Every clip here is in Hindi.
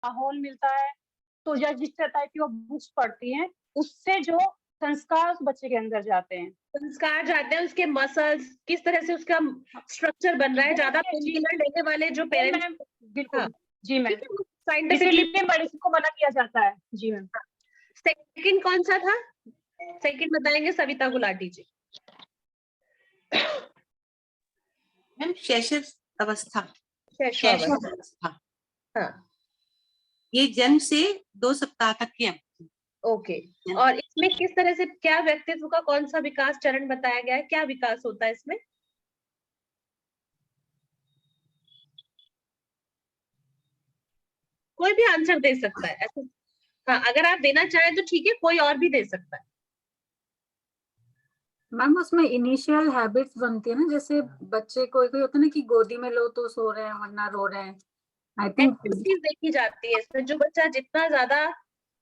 माहौल मिलता है, तो जिस टाइप की वो बुक्स पढ़ती हैं, उससे जो संस्कार उस बच्चे के अंदर जाते हैं, संस्कार जाते हैं, उसके मसल्स किस तरह से उसका स्ट्रक्चर बन रहा है। ज्यादा पेन किलर लेने वाले जो पेरेंट्स, बिल्कुल जी मैम, साइंटिफिकली मेडिसिन को मना किया जाता है। जी मैम। सेकंड कौन सा था? सेकंड बताएंगे सविता गुलाटी जी। मैम शैशव अवस्था। अवस्था, हाँ, ये जन्म से 2 सप्ताह तक की अवधि। ओके। और इसमें किस तरह से क्या व्यक्तित्व का कौन सा विकास चरण बताया गया है? क्या विकास होता है इसमें? कोई भी आंसर दे सकता है ऐसे। हाँ, अगर आप देना चाहें तो ठीक है, कोई और भी दे सकता है। मैम उसमें इनिशियल हैबिट्स बनती है ना, जैसे बच्चे कोई कोई होता है ना कि गोदी में लो तो सो रहे हैं वरना रो रहे हैं। आई थिंक एक्टिविटीज देखी जाती है इसमें। जो बच्चा जितना ज्यादा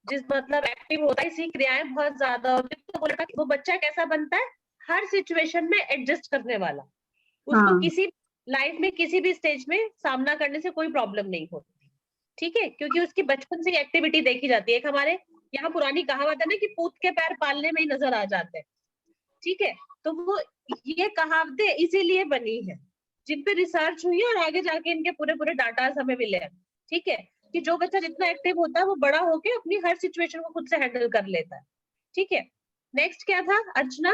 मतलब एक्टिव होता है, इसी क्रियाएं बहुत ज्यादा होती है, तो वो बच्चा कैसा बनता है? हर सिचुएशन में एडजस्ट करने वाला। उसको किसी लाइफ में किसी भी स्टेज में सामना करने से कोई प्रॉब्लम नहीं होती, ठीक है, क्योंकि उसकी बचपन से एक्टिविटी देखी जाती है। एक हमारे यहाँ पुरानी कहावत है ना कि पूत के पैर पालने में ही नजर आ जाते हैं, ठीक है। तो वो ये कहावतें इसीलिए बनी है, जिन पे रिसर्च हुई है और आगे जाके इनके पूरे पूरे डाटा हमें मिले हैं, ठीक है, कि जो बच्चा जितना एक्टिव होता है वो बड़ा होके अपनी हर सिचुएशन को खुद से हैंडल कर लेता है, ठीक है। नेक्स्ट क्या था अर्चना?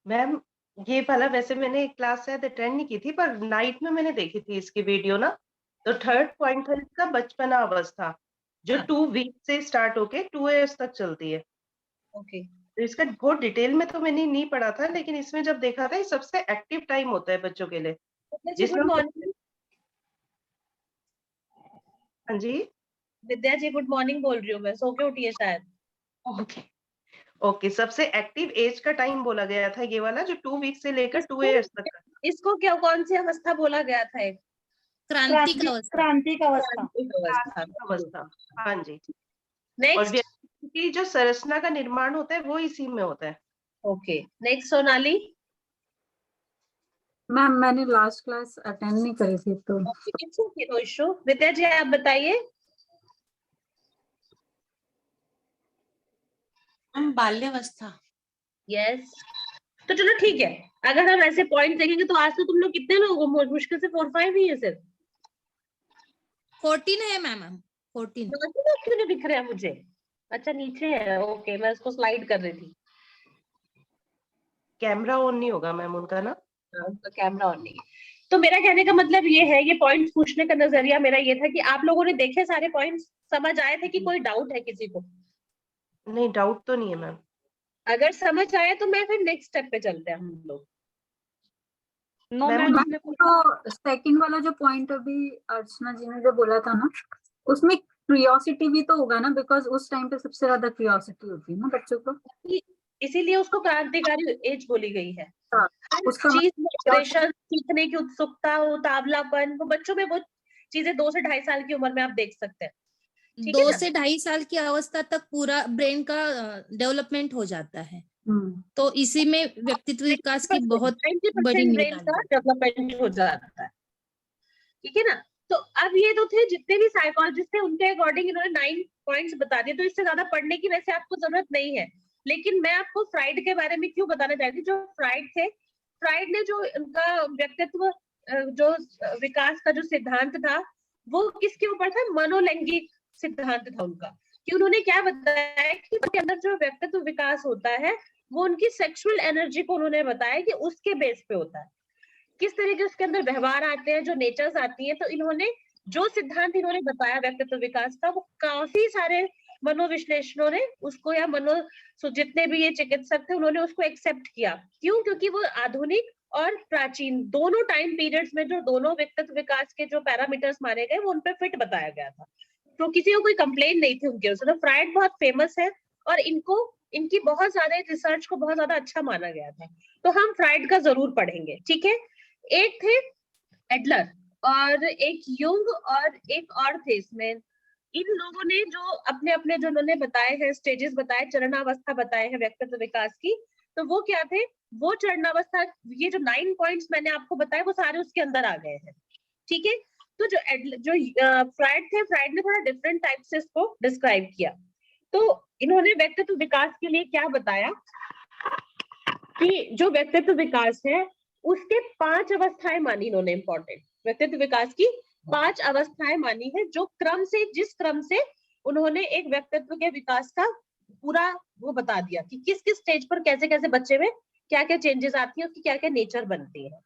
मैम ये वाला वैसे मैंने एक क्लास शायद अटेंड नहीं की थी, पर नाइट में मैंने देखी थी इसकी वीडियो ना। तो थर्ड पॉइंट था इसका बचपना अवस्था, जो 2 वीक से स्टार्ट होके 2 इयर्स तक चलती है। ओके। तो इसका बहुत डिटेल में तो मैंने नहीं पढ़ा था, लेकिन इसमें जब देखा था ये सबसे एक्टिव टाइम होता है बच्चों के लिए, जिसमें गुड मॉर्निंग। हाँ जी विद्या जी गुड मॉर्निंग बोल रही हूँ मैं, सो के उठी है शायद। ओके ओके, सबसे एक्टिव एज का टाइम बोला गया था ये वाला, जो 2 वीक से लेकर 2 इयर्स तक का। इसको क्या कौन सी अवस्था बोला गया था? एक क्रांतिक अवस्था। क्रांतिक अवस्था। हाँ जी। और नेक्स्ट। व्यक्ति की जो संरचना का निर्माण होता है वो इसी में होता है। Okay, next Sonali. मैम मैंने लास्ट क्लास अटेंड नहीं करी थी तो नो इशू। विद्या जी आप बताइए। बाल्यावस्था। यस, तो चलो ठीक है। अगर हम ऐसे पॉइंट देखेंगे तो आज तो तुम लोग कितने लोग हो? मुश्किल से 4-5 ही है सिर्फ। 14 है मैम, 14। लोग क्यों नहीं दिख रहे हैं मुझे? अच्छा नीचे है, ओके, मैं इसको स्लाइड कर रही थी। कैमरा ऑन नहीं होगा मैम उनका ना? उनका कैमरा ऑन नहीं है। तो मेरा कहने का मतलब ये है, ये पॉइंट्स पूछने का नजरिया मेरा ये था कि आप लोगों ने देखे सारे पॉइंट्स, समझ आए थे कि कोई डाउट है किसी को? नहीं, डाउट तो नहीं है मैम। अगर समझ आए तो मैं फिर नेक्स्ट स्टेप पे चलते हैं हम लोग। नो मैम, तो सेकंड वाला जो पॉइंट अभी अर्चना जी ने जो बोला था ना, उसमें क्यूरियोसिटी भी तो होगा ना, बिकॉज उस टाइम पे सबसे ज्यादा क्यूरियोसिटी होती है ना बच्चों को, इसीलिए उसको क्रांतिकारी एज बोली गई है। उसका चीज में एक्सप्रेशन, सीखने की उत्सुकता, उतावलापन, वो बच्चों में वो चीजें 2 से 2.5 साल की उम्र में आप देख सकते हैं। 2 से 2.5 साल की अवस्था तक पूरा ब्रेन का डेवलपमेंट हो जाता है, तो इसी में व्यक्तित्व विकास की बहुत बड़ी ब्रेन का डेवलपमेंट हो जाता है, ठीक है ना। तो अब ये तो थे जितने भी साइकोलॉजिस्ट थे, उनके अकॉर्डिंग इन्होंने 9 पॉइंट्स बता दिए, तो इससे ज्यादा पढ़ने की वैसे आपको जरूरत नहीं है। लेकिन मैं आपको फ्राइड के बारे में क्यों बताना चाहती हूँ। जो फ्राइड थे, फ्राइड ने जो उनका व्यक्तित्व जो विकास का जो सिद्धांत था, वो किसके ऊपर था? मनोलैंगिक सिद्धांत था उनका। कि उन्होंने क्या बताया कि उनके अंदर जो व्यक्तित्व विकास होता है वो उनकी सेक्सुअल एनर्जी को उन्होंने बताया कि उसके बेस पे होता है, किस तरह के उसके अंदर व्यवहार आते हैं, जो नेचर्स आती है। तो इन्होंने जो सिद्धांत इन्होंने बताया व्यक्तित्व विकास का, वो काफी सारे मनोविश्लेषणों ने उसको, या जितने भी ये चिकित्सक थे उन्होंने उसको एक्सेप्ट किया। क्यों? क्योंकि वो आधुनिक और प्राचीन दोनों टाइम पीरियड्स में जो दोनों व्यक्तित्व विकास के जो पैरामीटर्स माने गए वो उन पर फिट बताया गया था। तो किसी को कोई कंप्लेन नहीं थी उनके उससे। तो फ्राइड बहुत फेमस है और इनकी बहुत ज्यादा रिसर्च को बहुत ज्यादा अच्छा माना गया था। तो हम फ्राइड का जरूर पढ़ेंगे, ठीक है। एक थे एडलर और एक युंग और एक और थे इसमें। इन लोगों ने जो अपने अपने जो उन्होंने बताए हैं स्टेजेस बताए, चरणावस्था बताए हैं व्यक्तित्व विकास की, तो वो क्या थे? वो चरणावस्था, ये जो 9 पॉइंट्स मैंने आपको बताए वो सारे उसके अंदर आ गए हैं, ठीक है। तो जो फ्राइड थे, फ्राइड ने थोड़ा डिफरेंट टाइप से इसको डिस्क्राइब किया। तो इन्होंने व्यक्तित्व विकास के लिए क्या बताया कि जो व्यक्तित्व विकास है उसके 5 अवस्थाएं मानी इन्होंने इंपॉर्टेंट। व्यक्तित्व विकास की 5 अवस्थाएं मानी है, जो क्रम से, जिस क्रम से उन्होंने एक व्यक्तित्व के विकास का पूरा वो बता दिया कि किस किस स्टेज पर कैसे कैसे बच्चे में क्या क्या चेंजेस आती है, उसकी क्या क्या नेचर बनती है।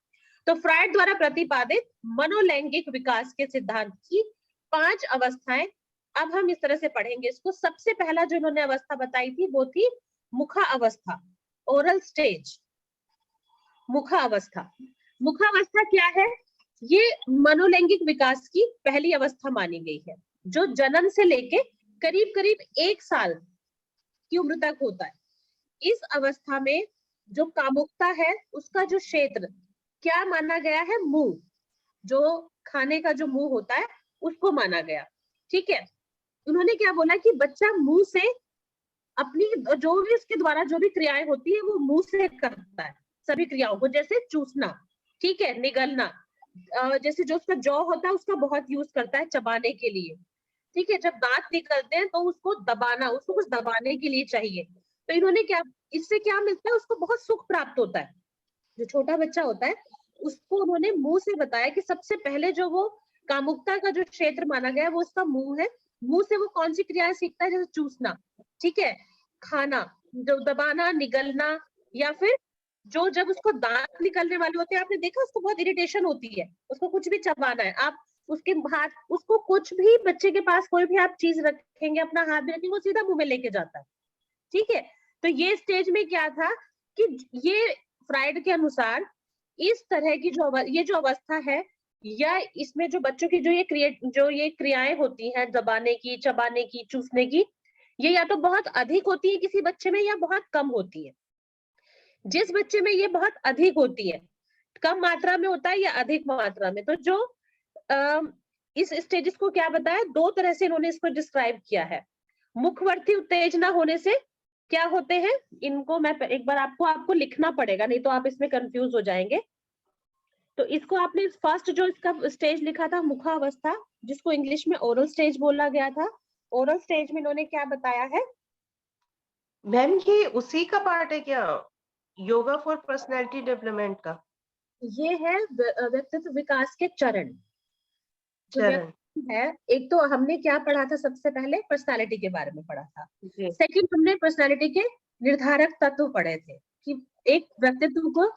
तो फ्राइड द्वारा प्रतिपादित मनोलैंगिक विकास के सिद्धांत की 5 अवस्थाएं अब हम इस तरह से पढ़ेंगे इसको। सबसे पहला जो इन्होंने अवस्था बताई थी वो थी मुखा अवस्था, ओरल स्टेज। मुखा अवस्था, मुखा अवस्था क्या है? ये मनोलैंगिक विकास की पहली अवस्था मानी गई है, जो जन्म से लेके करीब करीब 1 साल की उम्र तक होता है। इस अवस्था में जो कामुकता है उसका जो क्षेत्र क्या माना गया है? मुंह, जो खाने का जो मुंह होता है उसको माना गया। ठीक है, उन्होंने क्या बोला कि बच्चा मुंह से अपनी जो भी उसके द्वारा जो भी क्रियाएं होती है वो मुंह से करता है, सभी क्रियाओं को, जैसे चूसना, ठीक है, निगलना, जैसे जो उसका जॉ होता है उसका बहुत यूज करता है चबाने के लिए, ठीक है, जब दांत निकलते हैं तो उसको दबाना, उसको कुछ दबाने के लिए चाहिए। तो इन्होंने क्या, इससे क्या मिलता है? उसको बहुत सुख प्राप्त होता है। जो छोटा बच्चा होता है उसको उन्होंने मुंह से बताया कि सबसे पहले जो वो कामुकता का जो क्षेत्र माना गया है वो उसका मुंह है। मुंह से वो कौन सी क्रियाएं सीखता है? जैसे चूसना, ठीक है, खाना, जो दबाना, निगलना, या फिर जो जब उसको दांत निकलने वाले होते हैं, आपने देखा उसको बहुत इरिटेशन होती है, उसको कुछ भी चबाना है, आप उसके हाथ, उसको कुछ भी, बच्चे के पास कोई भी आप चीज रखेंगे, अपना हाथ भी रखेंगे, वो सीधा मुंह में लेके जाता है। ठीक है, तो ये स्टेज में क्या था कि ये फ्राइड के अनुसार इस तरह की जो अवस्था है, या इसमें जो बच्चों की जो ये क्रियाएं होती हैं, दबाने की, चबाने की, चूसने की, ये या तो बहुत अधिक होती है किसी बच्चे में या बहुत कम होती है। जिस बच्चे में ये बहुत अधिक होती है, कम मात्रा में होता है या अधिक मात्रा में, तो जो इस स्टेजेस को क्या बताया, 2 तरह से इन्होंने इसको डिस्क्राइब किया है। मुखवर्ती उत्तेजना होने से क्या होते हैं, इनको मैं एक बार आपको लिखना पड़ेगा, नहीं तो आप इसमें कंफ्यूज हो जाएंगे। तो इसको आपने फर्स्ट जो इसका स्टेज लिखा था मुखा अवस्था, जिसको इंग्लिश में ओरल स्टेज बोला गया था, ओरल स्टेज में इन्होंने क्या बताया है? मैम ये उसी का पार्ट है क्या, योगा फॉर पर्सनैलिटी डेवलपमेंट का? ये है व्यक्तित्व विकास के चरण। चरण है, एक तो हमने क्या पढ़ा था, सबसे पहले पर्सनालिटी के बारे में पढ़ा था, जी। सेकंड हमने पर्सनालिटी के निर्धारक तत्व पढ़े थे कि एक व्यक्तित्व को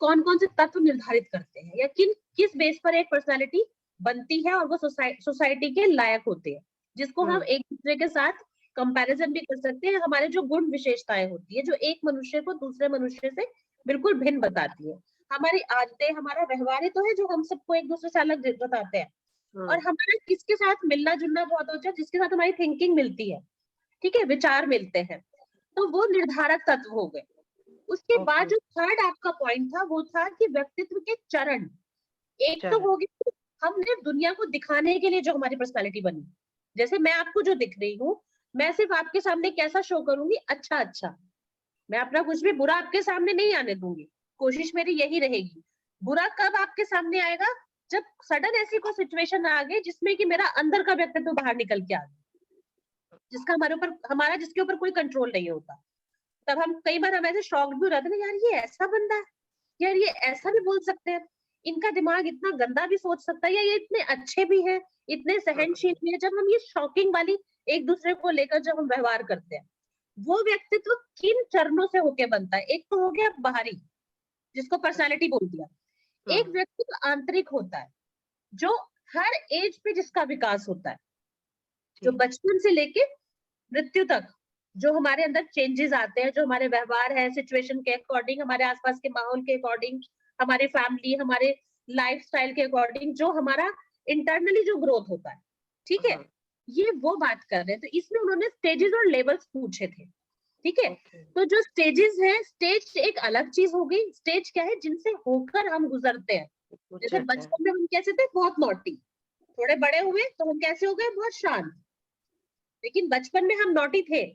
कौन कौन से तत्व निर्धारित करते हैं, या किस बेस पर एक पर्सनालिटी बनती है और वो सोसाइटी के लायक होते हैं, जिसको हम एक दूसरे के साथ कंपैरिजन भी कर सकते हैं। हमारे जो गुण विशेषताएं होती है, जो एक मनुष्य को दूसरे मनुष्य से बिल्कुल भिन्न बताती है। हमारी आदतें, हमारा व्यवहार ही तो है जो हम सबको एक दूसरे से अलग बताते हैं। और हमारा किसके साथ मिलना जुलना बहुत होता है, जिसके साथ हमारी थिंकिंग मिलती है, ठीक है, विचार मिलते हैं, तो वो निर्धारक तत्व हो गए। उसके बाद जो थर्ड आपका पॉइंट था वो था कि व्यक्तित्व के चरण। एक तो हो गया हमने दुनिया को दिखाने के लिए जो हमारी पर्सनालिटी बनी, जैसे मैं आपको जो दिख रही हूँ, मैं सिर्फ आपके सामने कैसा शो करूंगी, अच्छा अच्छा, मैं अपना कुछ भी बुरा आपके सामने नहीं आने दूंगी, कोशिश मेरी यही रहेगी। बुरा कब आपके सामने आएगा? जब सडन ऐसी कोई सिचुएशन आ गई जिसमें कि मेरा अंदर का व्यक्तित्व बाहर निकल के आ गया, जिसका जिसके ऊपर कोई कंट्रोल नहीं होता। तब हम कई बार हम ऐसे शॉक्ड भी हो जाते हैं, यार ये ऐसा बंदा है, यार ये ऐसा भी बोल सकते हैं, इनका दिमाग इतना गंदा भी सोच सकता है, या ये इतने अच्छे भी हैं, इतने सहनशील भी है। जब हम ये शॉकिंग वाली एक दूसरे को लेकर जब हम व्यवहार करते हैं, वो व्यक्तित्व किन चरणों से होके बनता है? एक तो हो गया बाहरी, जिसको पर्सनालिटी बोल दिया। एक व्यक्तित्व आंतरिक होता है, जो हर एज पे जिसका विकास होता है, जो बचपन से लेके मृत्यु तक जो हमारे अंदर चेंजेस आते हैं, जो हमारे व्यवहार है सिचुएशन के अकॉर्डिंग, हमारे आसपास के माहौल के अकॉर्डिंग, हमारे फैमिली, हमारे लाइफस्टाइल के अकॉर्डिंग, जो हमारा इंटरनली जो ग्रोथ होता है, ठीक है, ये वो बात कर रहे हैं। तो इसमें उन्होंने स्टेजेस और लेवल्स पूछे थे, ठीक है। तो जो स्टेजेस है, स्टेज एक अलग चीज हो गई। स्टेज क्या है? जिनसे होकर हम गुजरते हैं। जैसे बचपन में हम कैसे थे? बहुत नॉटी। थोड़े बड़े हुए तो हम कैसे हो गए? बहुत शांत। लेकिन बचपन में हम नॉटी थे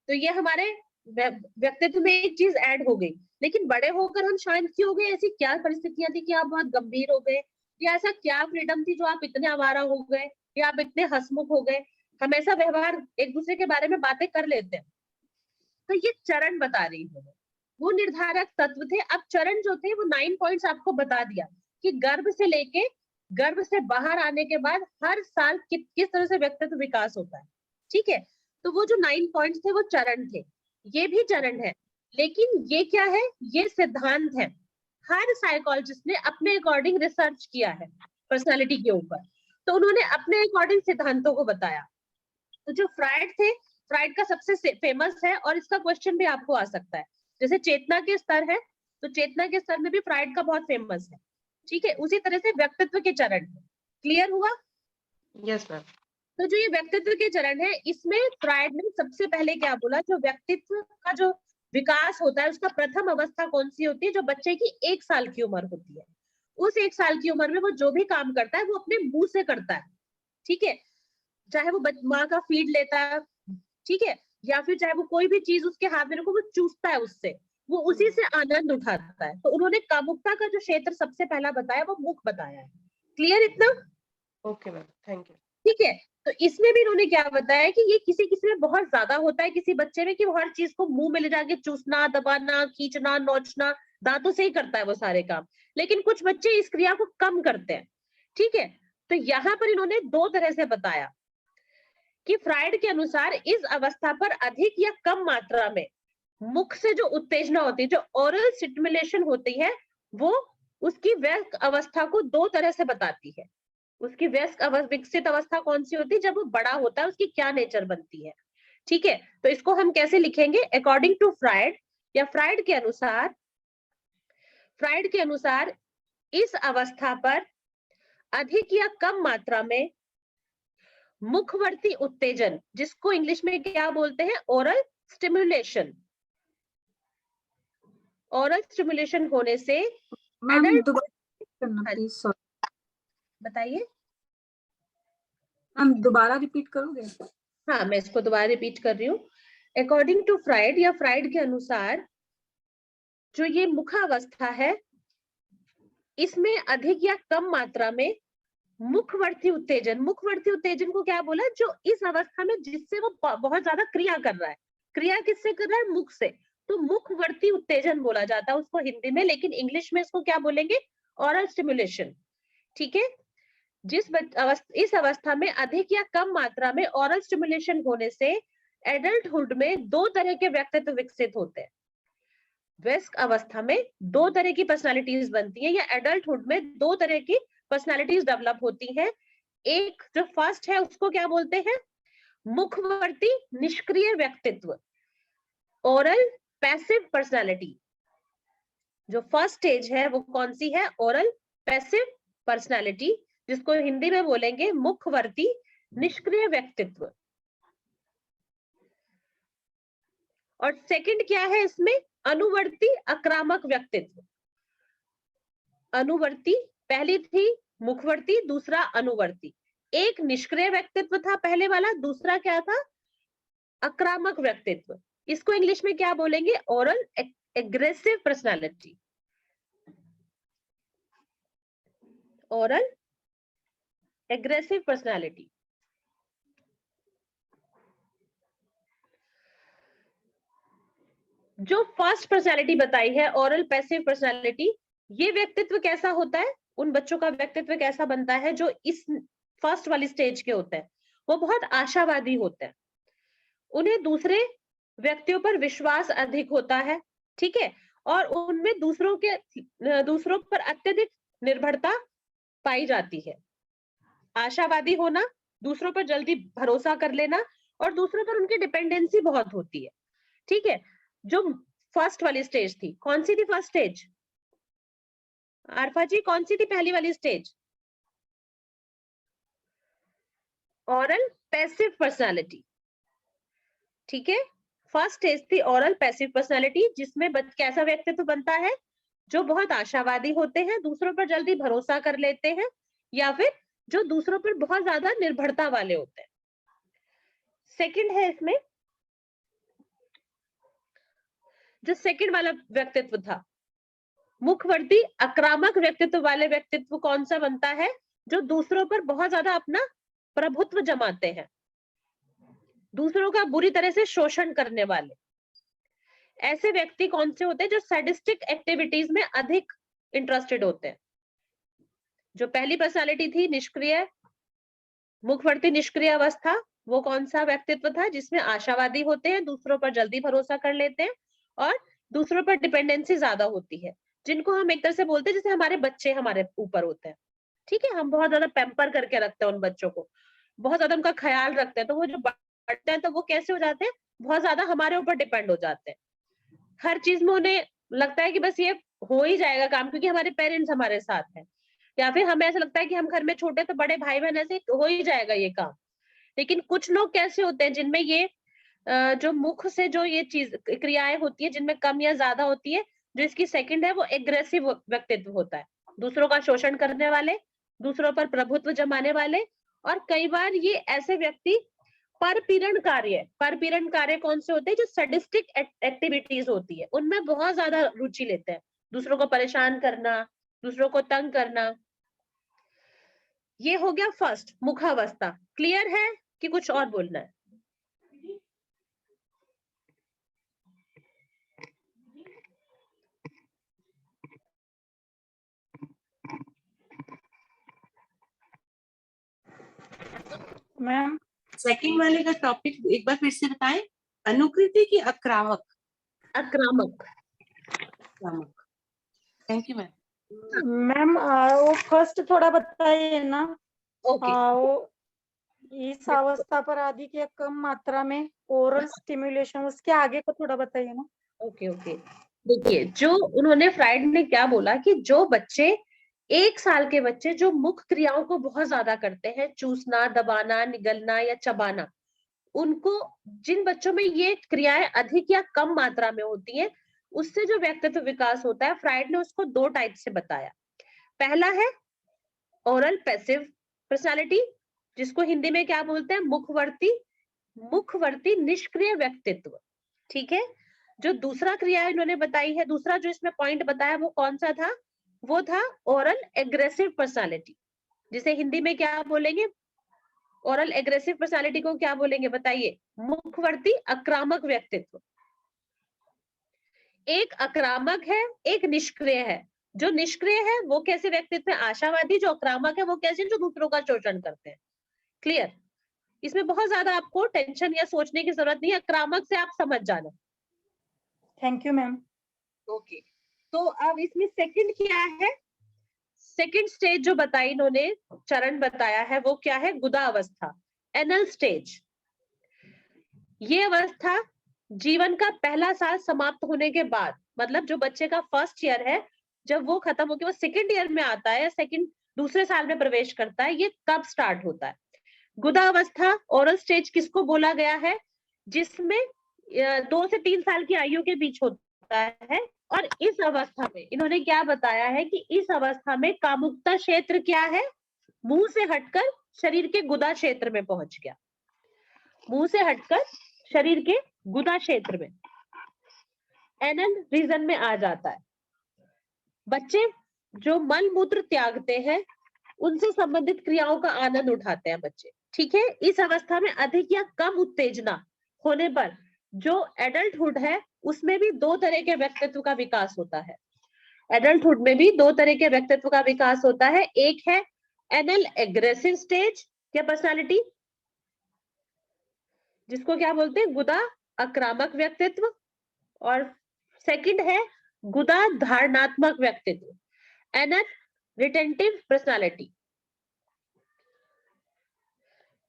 तो ये हमारे व्यक्तित्व में एक चीज ऐड हो गई। लेकिन बड़े होकर हम शांत क्यों हो गए? ऐसी क्या परिस्थितियां थी कि आप बहुत गंभीर हो गए, या ऐसा क्या फ्रीडम थी जो आप इतने आवारा हो गए या आप इतने हंसमुख हो गए, हमेशा व्यवहार एक दूसरे के बारे में बातें कर लेते हैं। तो ये चरण बता रही हूँ, वो निर्धारक तत्व थे। अब चरण जो थे वो 9 पॉइंट्स आपको बता दिया कि गर्भ से लेके गर्भ से बाहर आने के बाद हर साल किस तरह से व्यक्तित्व विकास होता है। ठीक है, तो वो जो 9 पॉइंट्स थे वो चरण थे, ये भी चरण है, लेकिन ये क्या है, ये सिद्धांत है। हर साइकोलॉजिस्ट ने अपने अकॉर्डिंग रिसर्च किया है पर्सनालिटी के ऊपर, तो उन्होंने अपने अकॉर्डिंग सिद्धांतों को बताया। तो जो फ्राइड थे, फ्राइड का सबसे फेमस है और इसका क्वेश्चन भी आपको आ सकता है। जैसे चेतना के स्तर है, तो चेतना के स्तर में भी फ्राइड का बहुत फेमस है। ठीक है, उसी तरह से व्यक्तित्व के चरण, क्लियर हुआ? Yes ma'am. तो जो ये व्यक्तित्व के चरण है, इसमें फ्राइड ने सबसे पहले क्या बोला, जो व्यक्तित्व का जो विकास होता है उसका प्रथम अवस्था कौन सी होती है, जो बच्चे की 1 साल की उम्र होती है। उस 1 साल की उम्र में वो जो भी काम करता है वो अपने मुंह से करता है। ठीक है, चाहे वो माँ का फीड लेता है, ठीक है, या फिर चाहे वो कोई भी चीज उसके हाथ में रखो वो चूसता है उससे, वो उसी से आनंद उठाता है। तो उन्होंने कामुकता का जो क्षेत्र सबसे पहला बताया वो मुख बताया है। क्लियर इतना? Okay ma'am, thank you. ठीक है, तो इसमें भी उन्होंने क्या बताया कि ये किसी किसी में बहुत ज्यादा होता है, किसी बच्चे में, कि वो हर चीज को मुंह में ले जाके चूसना, दबाना, खींचना, नोचना, दांतों से ही करता है वो सारे काम, लेकिन कुछ बच्चे इस क्रिया को कम करते हैं। ठीक है, तो यहाँ पर इन्होंने 2 तरह से बताया कि फ्राइड के अनुसार इस अवस्था पर अधिक या कम मात्रा में मुख से जो उत्तेजना होती है, जो ओरल स्टिमुलेशन होती है, वो उसकी वयस्क अवस्था को 2 तरह से बताती है। उसकी विकसित अवस्था कौन सी होती है, जब वो बड़ा होता है उसकी क्या नेचर बनती है। ठीक है, तो इसको हम कैसे लिखेंगे, अकॉर्डिंग टू फ्राइड या फ्राइड के अनुसार इस अवस्था पर अधिक या कम मात्रा में मुखवर्ती उत्तेजन, जिसको इंग्लिश में क्या बोलते हैं, ओरल स्टिमुलेशन, ओरल स्टिमुलेशन होने से मैम adult- दोबारा करना हाँ, प्लीज, सॉरी बताइए। मैम दोबारा रिपीट करोगे? हाँ, मैं इसको दोबारा रिपीट कर रही हूँ। अकॉर्डिंग टू फ्राइड या फ्राइड के अनुसार जो ये मुखावस्था है, इसमें अधिक या कम मात्रा में मुखवर्ती उत्तेजन को क्या बोला, जो इस अवस्था में जिससे वो बहुत ज्यादा क्रिया कर रहा है, क्रिया किससे कर रहा है, मुख से, तो मुखवर्ती उत्तेजन बोला जाता है उसको हिंदी में, लेकिन इंग्लिश में इसको क्या बोलेंगे, ओरल स्टिमुलेशन। ठीक है, इस अवस्था में अधिक या कम मात्रा में ओरल स्टिमुलेशन होने से एडल्टहुड में 2 तरह के व्यक्तित्व विकसित होते हैं। वयस्क अवस्था में 2 तरह की पर्सनालिटीज बनती है, या एडल्टहुड में 2 तरह की पर्सनालिटीज डेवलप होती हैं। एक जो फर्स्ट है उसको क्या बोलते हैं, मुखवर्ती निष्क्रिय व्यक्तित्व, ओरल पैसिव पर्सनालिटी। जो फर्स्ट स्टेज है वो कौन सी है, ओरल पैसिव पर्सनालिटी, जिसको हिंदी में बोलेंगे मुखवर्ती निष्क्रिय व्यक्तित्व। और सेकंड क्या है इसमें, अनुवर्ती आक्रामक व्यक्तित्व। अनुवर्ती पहली थी, मुखवर्ती दूसरा अनुवर्ती। एक निष्क्रिय व्यक्तित्व था पहले वाला, दूसरा क्या था, आक्रामक व्यक्तित्व। इसको इंग्लिश में क्या बोलेंगे, oral aggressive personality, oral aggressive personality. जो फर्स्ट पर्सनालिटी बताई है, ओरल पैसिव पर्सनालिटी, ये व्यक्तित्व कैसा होता है, उन बच्चों का व्यक्तित्व कैसा बनता है जो इस फर्स्ट वाली स्टेज के होते हैं, वो बहुत आशावादी होते हैं, उन्हें दूसरे व्यक्तियों पर विश्वास अधिक होता है। ठीक है, और उनमें दूसरों पर अत्यधिक निर्भरता पाई जाती है। आशावादी होना, दूसरों पर जल्दी भरोसा कर लेना, और दूसरों पर उनकी डिपेंडेंसी बहुत होती है। ठीक है, जो फर्स्ट वाली स्टेज थी, कौन सी थी फर्स्ट स्टेज, आरफा जी कौन सी थी पहली वाली स्टेज, ओरल पैसिव पर्सनालिटी। ठीक है, फर्स्ट स्टेज थी ओरल पैसिव पर्सनालिटी, जिसमें कैसा व्यक्तित्व बनता है, जो बहुत आशावादी होते हैं, दूसरों पर जल्दी भरोसा कर लेते हैं, या फिर जो दूसरों पर बहुत ज्यादा निर्भरता वाले होते हैं। सेकंड है इसमें, जो सेकंड वाला व्यक्तित्व था, मुखवर्ती आक्रामक व्यक्तित्व वाले व्यक्तित्व कौन सा बनता है? जो दूसरों पर बहुत ज्यादा अपना प्रभुत्व जमाते हैं, दूसरों का बुरी तरह से शोषण करने वाले। ऐसे व्यक्ति कौन से होते हैं? जो सैडिस्टिक एक्टिविटीज में अधिक इंटरेस्टेड होते हैं। जो पहली पर्सनालिटी थी निष्क्रिय, मुखवर्ती निष्क्रिय अवस्था, वो कौन सा व्यक्तित्व था? जिसमें आशावादी होते हैं, दूसरों पर जल्दी भरोसा कर लेते हैं और दूसरों पर डिपेंडेंसी ज्यादा होती है, जिनको हम एक तरह से बोलते हैं जैसे हमारे बच्चे हमारे ऊपर होते हैं। ठीक है, हम बहुत ज्यादा पैम्पर करके रखते हैं उन बच्चों को, बहुत ज्यादा उनका ख्याल रखते हैं, तो वो जो बढ़ते हैं तो वो कैसे हो जाते हैं? बहुत ज्यादा हमारे ऊपर डिपेंड हो जाते हैं। हर चीज में उन्हें लगता है कि बस ये हो ही जाएगा काम, क्योंकि हमारे पेरेंट्स हमारे साथ हैं, या फिर हमें ऐसा लगता है कि हम घर में छोटे तो बड़े भाई बहन ऐसे हो ही जाएगा ये काम। लेकिन कुछ लोग कैसे होते हैं जिनमें ये जो मुख से जो ये चीज क्रियाएं होती है जिनमें कम या ज्यादा होती है, जो इसकी सेकंड है वो एग्रेसिव व्यक्तित्व होता है, दूसरों का शोषण करने वाले, दूसरों पर प्रभुत्व जमाने वाले। और कई बार ये ऐसे व्यक्ति परपीड़न कार्य कौन से होते हैं? जो सैडिस्टिक एक्टिविटीज होती है उनमें बहुत ज्यादा रुचि लेते हैं, दूसरों को परेशान करना, दूसरों को तंग करना। ये हो गया फर्स्ट मुखावस्था। क्लियर है कि कुछ और बोलना है? मैम सेकंड वाले का टॉपिक एक बार फिर से बताएं। अनुकृति की आक्रामक? आक्रामक। आक्रामक। Thank you ma'am. मैम वो फर्स्ट थोड़ा बताइए ना। ओके, वो इस अवस्था पर अधिक या कम मात्रा में ओरल स्टिमुलेशन, उसके आगे को थोड़ा बताइए ना। ओके। देखिए, जो उन्होंने फ्राइड ने क्या बोला कि जो बच्चे 1 साल के बच्चे जो मुख क्रियाओं को बहुत ज्यादा करते हैं, चूसना, दबाना, निगलना या चबाना, उनको, जिन बच्चों में ये क्रियाएं अधिक या कम मात्रा में होती हैं, उससे जो व्यक्तित्व विकास होता है, फ्राइड ने उसको 2 टाइप से बताया। पहला है ओरल पैसिव पर्सनालिटी, जिसको हिंदी में क्या बोलते हैं? मुखवर्ती निष्क्रिय व्यक्तित्व। ठीक है। जो दूसरा क्रिया इन्होंने बताई है, दूसरा जो इसमें पॉइंट बताया वो कौन सा था? वो था ओरल एग्रेसिव पर्सनालिटी, जिसे हिंदी में क्या बोलेंगे? ओरल एग्रेसिव पर्सनालिटी को क्या बोलेंगे बताइए? मुखवर्ती आक्रामक व्यक्तित्व। एक आक्रामक है, एक निष्क्रिय है। जो निष्क्रिय है वो कैसे व्यक्तित्व है? आशावादी। जो आक्रामक है वो कैसे? जो दूसरों का शोषण करते हैं। क्लियर? इसमें बहुत ज्यादा आपको टेंशन या सोचने की जरूरत नहीं है, आक्रामक से आप समझ जाना। Thank you ma'am. ओके, तो अब इसमें सेकंड क्या है? सेकंड स्टेज जो बताई इन्होंने, चरण बताया है, वो क्या है? गुदा अवस्था, एनल स्टेज। ये अवस्था जीवन का पहला साल समाप्त होने के बाद, मतलब जो बच्चे का फर्स्ट ईयर है, जब वो खत्म होकर वो सेकंड ईयर में आता है, दूसरे साल में प्रवेश करता है, ये तब स्टार्ट होता है। गुदा अवस्था, ओरल स्टेज किसको बोला गया है? जिसमें 2 से 3 साल की आयु के बीच होता है। और इस अवस्था में इन्होंने क्या बताया है कि इस अवस्था में कामुकता क्षेत्र क्या है? मुंह से हटकर शरीर के गुदा क्षेत्र में पहुंच गया। मुंह से हटकर शरीर के गुदा क्षेत्र में, एनल रीजन में आ जाता है। बच्चे जो मल मूत्र त्यागते हैं, उनसे संबंधित क्रियाओं का आनंद उठाते हैं बच्चे। ठीक है। इस अवस्था में अधिक या कम उत्तेजना होने पर जो एडल्टहुड है, उसमें भी 2 तरह के व्यक्तित्व का विकास होता है। एडल्टहुड में भी 2 तरह के व्यक्तित्व का विकास होता है। एक है एनल एग्रेसिव स्टेज या पर्सनालिटी, जिसको क्या बोलते हैं? गुदा आक्रामक व्यक्तित्व। और सेकंड है गुदा धारणात्मक व्यक्तित्व, एनल रिटेंटिव पर्सनालिटी।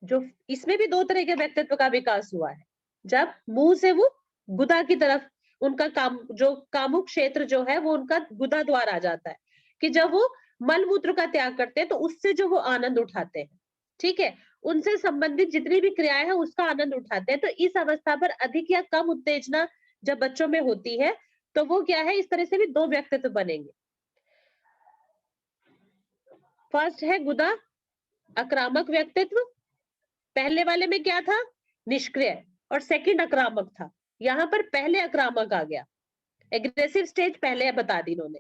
जो इसमें भी 2 तरह के व्यक्तित्व का विकास हुआ है। जब मुंह से वो गुदा की तरफ, उनका कामुक क्षेत्र जो है वो उनका गुदा द्वार आ जाता है, कि जब वो मल मूत्र का त्याग करते हैं तो उससे जो वो आनंद उठाते हैं। ठीक है। उनसे संबंधित जितनी भी क्रियाएं हैं उसका आनंद उठाते हैं। तो इस अवस्था पर अधिक या कम उत्तेजना जब बच्चों में होती है तो वो क्या है? इस तरह से भी 2 व्यक्तित्व बनेंगे। फर्स्ट है गुदा आक्रामक व्यक्तित्व, पहले वाले में क्या था? निष्क्रिय, और सेकंड आक्रामक था। यहाँ पर पहले आक्रामक आ गया, एग्रेसिव स्टेज पहले बता दी इन्होंने।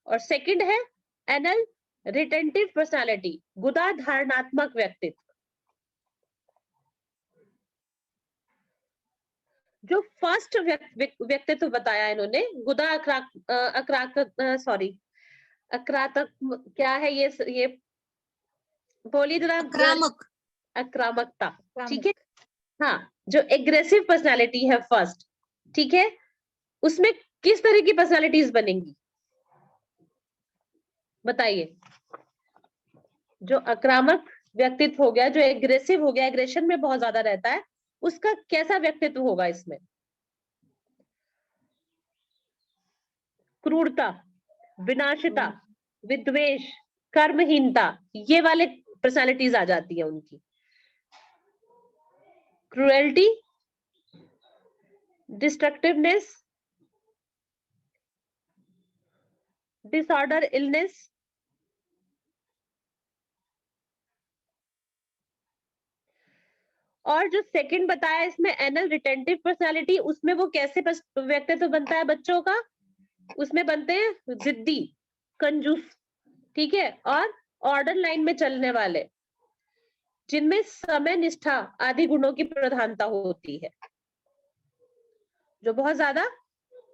और सेकंड है एनल रिटेंटिव पर्सनालिटी, गुदा धारणात्मक व्यक्तित्व। जो फर्स्ट व्यक्तित्व बताया इन्होंने, गुदा अक्रातक, क्या है ये बोलिए जरा। आक्रामकता, ठीक है। हाँ, जो एग्रेसिव पर्सनालिटी है फर्स्ट, ठीक है, उसमें किस तरह की पर्सनालिटीज बनेंगी बताइए। जो आक्रामक व्यक्तित्व हो गया, जो एग्रेसिव हो गया, एग्रेशन में बहुत ज्यादा रहता है, उसका कैसा व्यक्तित्व होगा इसमें? क्रूरता, विनाशिता, विद्वेष, कर्महीनता, ये वाले पर्सनालिटीज आ जाती है उनकी। क्रुएल्टी, डिस्ट्रक्टिवनेस, डिसऑर्डर, इलनेस, और जो सेकंड बताया इसमें एनल रिटेंटिव पर्सनालिटी, उसमें वो कैसे व्यक्तित्व बनता है बच्चों का? उसमें बनते हैं जिद्दी, कंजूस, ठीक है, और ऑर्डर लाइन में चलने वाले, जिनमें समय निष्ठा आदि गुणों की प्रधानता होती है। जो बहुत ज्यादा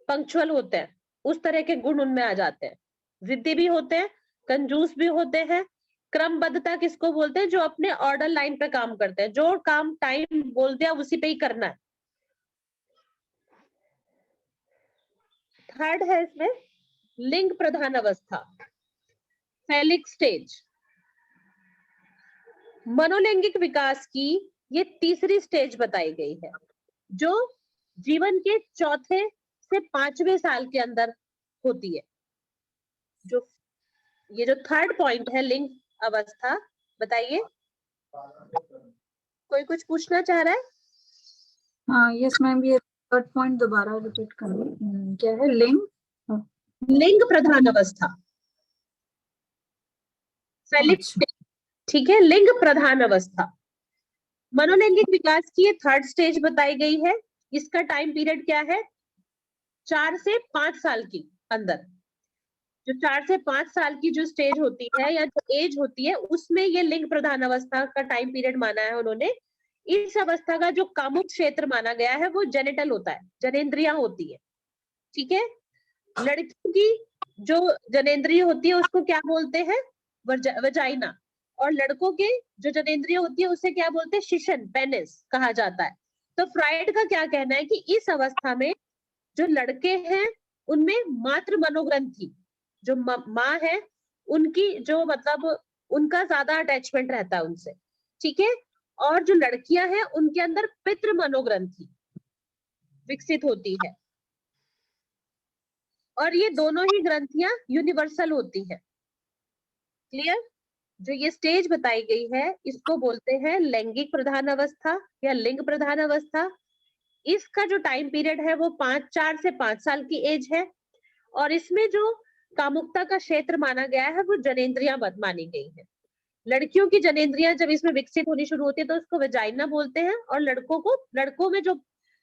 पंक्चुअल होते हैं, उस तरह के गुण उनमें आ जाते हैं। जिद्दी भी होते हैं, कंजूस भी होते हैं। क्रमबद्धता किसको बोलते हैं? जो अपने ऑर्डर लाइन पे काम करते हैं, जो काम टाइम बोल दिया उसी पे ही करना है। थर्ड है इसमें लिंग प्रधान अवस्था, फैलिक स्टेज। मनोलैंगिक विकास की ये तीसरी स्टेज बताई गई है, जो जीवन के चौथे से 5वें साल के अंदर होती है। जो ये जो थर्ड पॉइंट है लिंग अवस्था, बताइए कोई कुछ पूछना चाह रहा है? हाँ, यस मैम, ये थर्ड पॉइंट दोबारा रिपीट करिए, क्या है? लिंग प्रधान अवस्था, फैलिक स्टेज, ठीक है, लिंग प्रधान अवस्था। मनोलैंगिक विकास की ये थर्ड स्टेज बताई गई है। इसका टाइम पीरियड क्या है? 4 से 5 साल के अंदर। जो 4 से 5 साल की जो स्टेज होती है या जो एज होती है, उसमें ये लिंग प्रधान अवस्था का टाइम पीरियड माना है उन्होंने। इस अवस्था का जो कामुक क्षेत्र माना गया है वो जेनिटल होता है, जनेंद्रियां होती है, ठीक है। लड़की की जो जनेंद्रिय होती है उसको क्या बोलते हैं? वजाइना। और लड़कों के जो जनेंद्रिय होती है उसे क्या बोलते हैं? शिशन, पेनिस कहा जाता है। तो फ्राइड का क्या कहना है कि इस अवस्था में जो लड़के हैं उनमें मातृ मनोग्रंथि, जो माँ है, उनकी जो मतलब उनका ज्यादा अटैचमेंट रहता है उनसे, ठीक है। और जो लड़कियां हैं उनके अंदर पितृ मनोग्रंथि विकसित होती है। और ये दोनों ही ग्रंथियां यूनिवर्सल होती है। क्लियर? जो ये स्टेज बताई गई है इसको बोलते हैं लैंगिक प्रधान अवस्था या लिंग प्रधान अवस्था। इसका जो टाइम पीरियड है वो 4 से 5 साल की एज है। और इसमें जो कामुकता का क्षेत्र माना गया है वो जनेंद्रियां मानी गई है। लड़कियों की जनेंद्रियां जब इसमें विकसित होनी शुरू होती है तो उसको वजाइना बोलते हैं, और लड़कों में जो